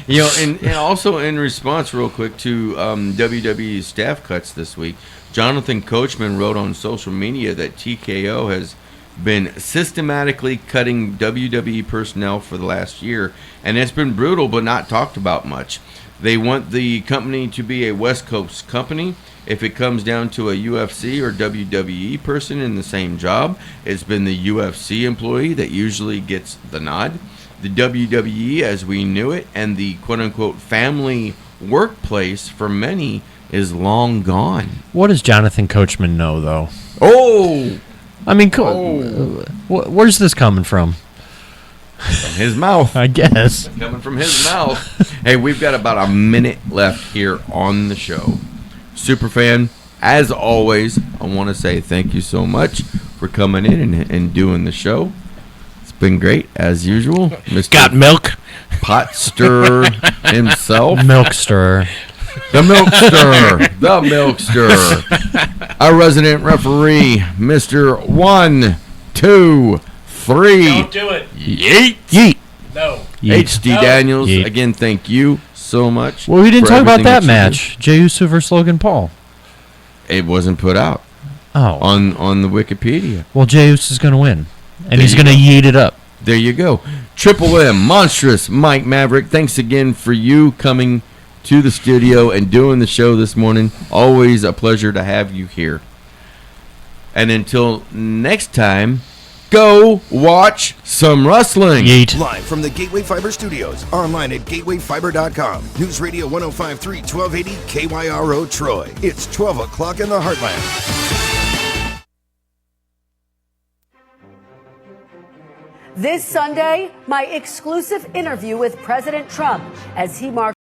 And also in response, real quick, to WWE's staff cuts this week, Jonathan Coachman wrote on social media that TKO has been systematically cutting WWE personnel for the last year, and it's been brutal but not talked about much. They want the company to be a West Coast company. If it comes down to a UFC or WWE person in the same job, it's been the UFC employee that usually gets the nod. The WWE as we knew it and the quote-unquote family workplace for many is long gone. What does Jonathan Coachman know, though? Oh! I mean, where's this coming from? From his mouth. I guess. Coming from his mouth. Hey, we've got about a minute left here on the show. Superfan, as always, I want to say thank you so much for coming in and doing the show. It's been great, as usual. Mr. Got milk? Pot stirrer himself. Milk stirrer. The milk stirrer. The milk stirrer. Our resident referee, Mr. 1, 2, 3. Don't do it. Yeet. Yeet. No. HD No. Daniels, Yeet. again, thank you so much. Well, we didn't for talk about everything that you match. Jey Uso versus Logan Paul. did. It wasn't put out. Oh. On the Wikipedia. Well, Jey Uso's going to win. And There he's you going to go. yeet it up. There you go. Triple M, Monstrous, Mike Maverick, thanks again for you coming to the studio and doing the show this morning. Always a pleasure to have you here. And until next time, go watch some wrestling. Yeet. Live from the Gateway Fiber Studios, online at gatewayfiber.com. News Radio 105.3, 1280 KYRO Troy. It's 12 o'clock in the Heartland. This Sunday, my exclusive interview with President Trump as he marks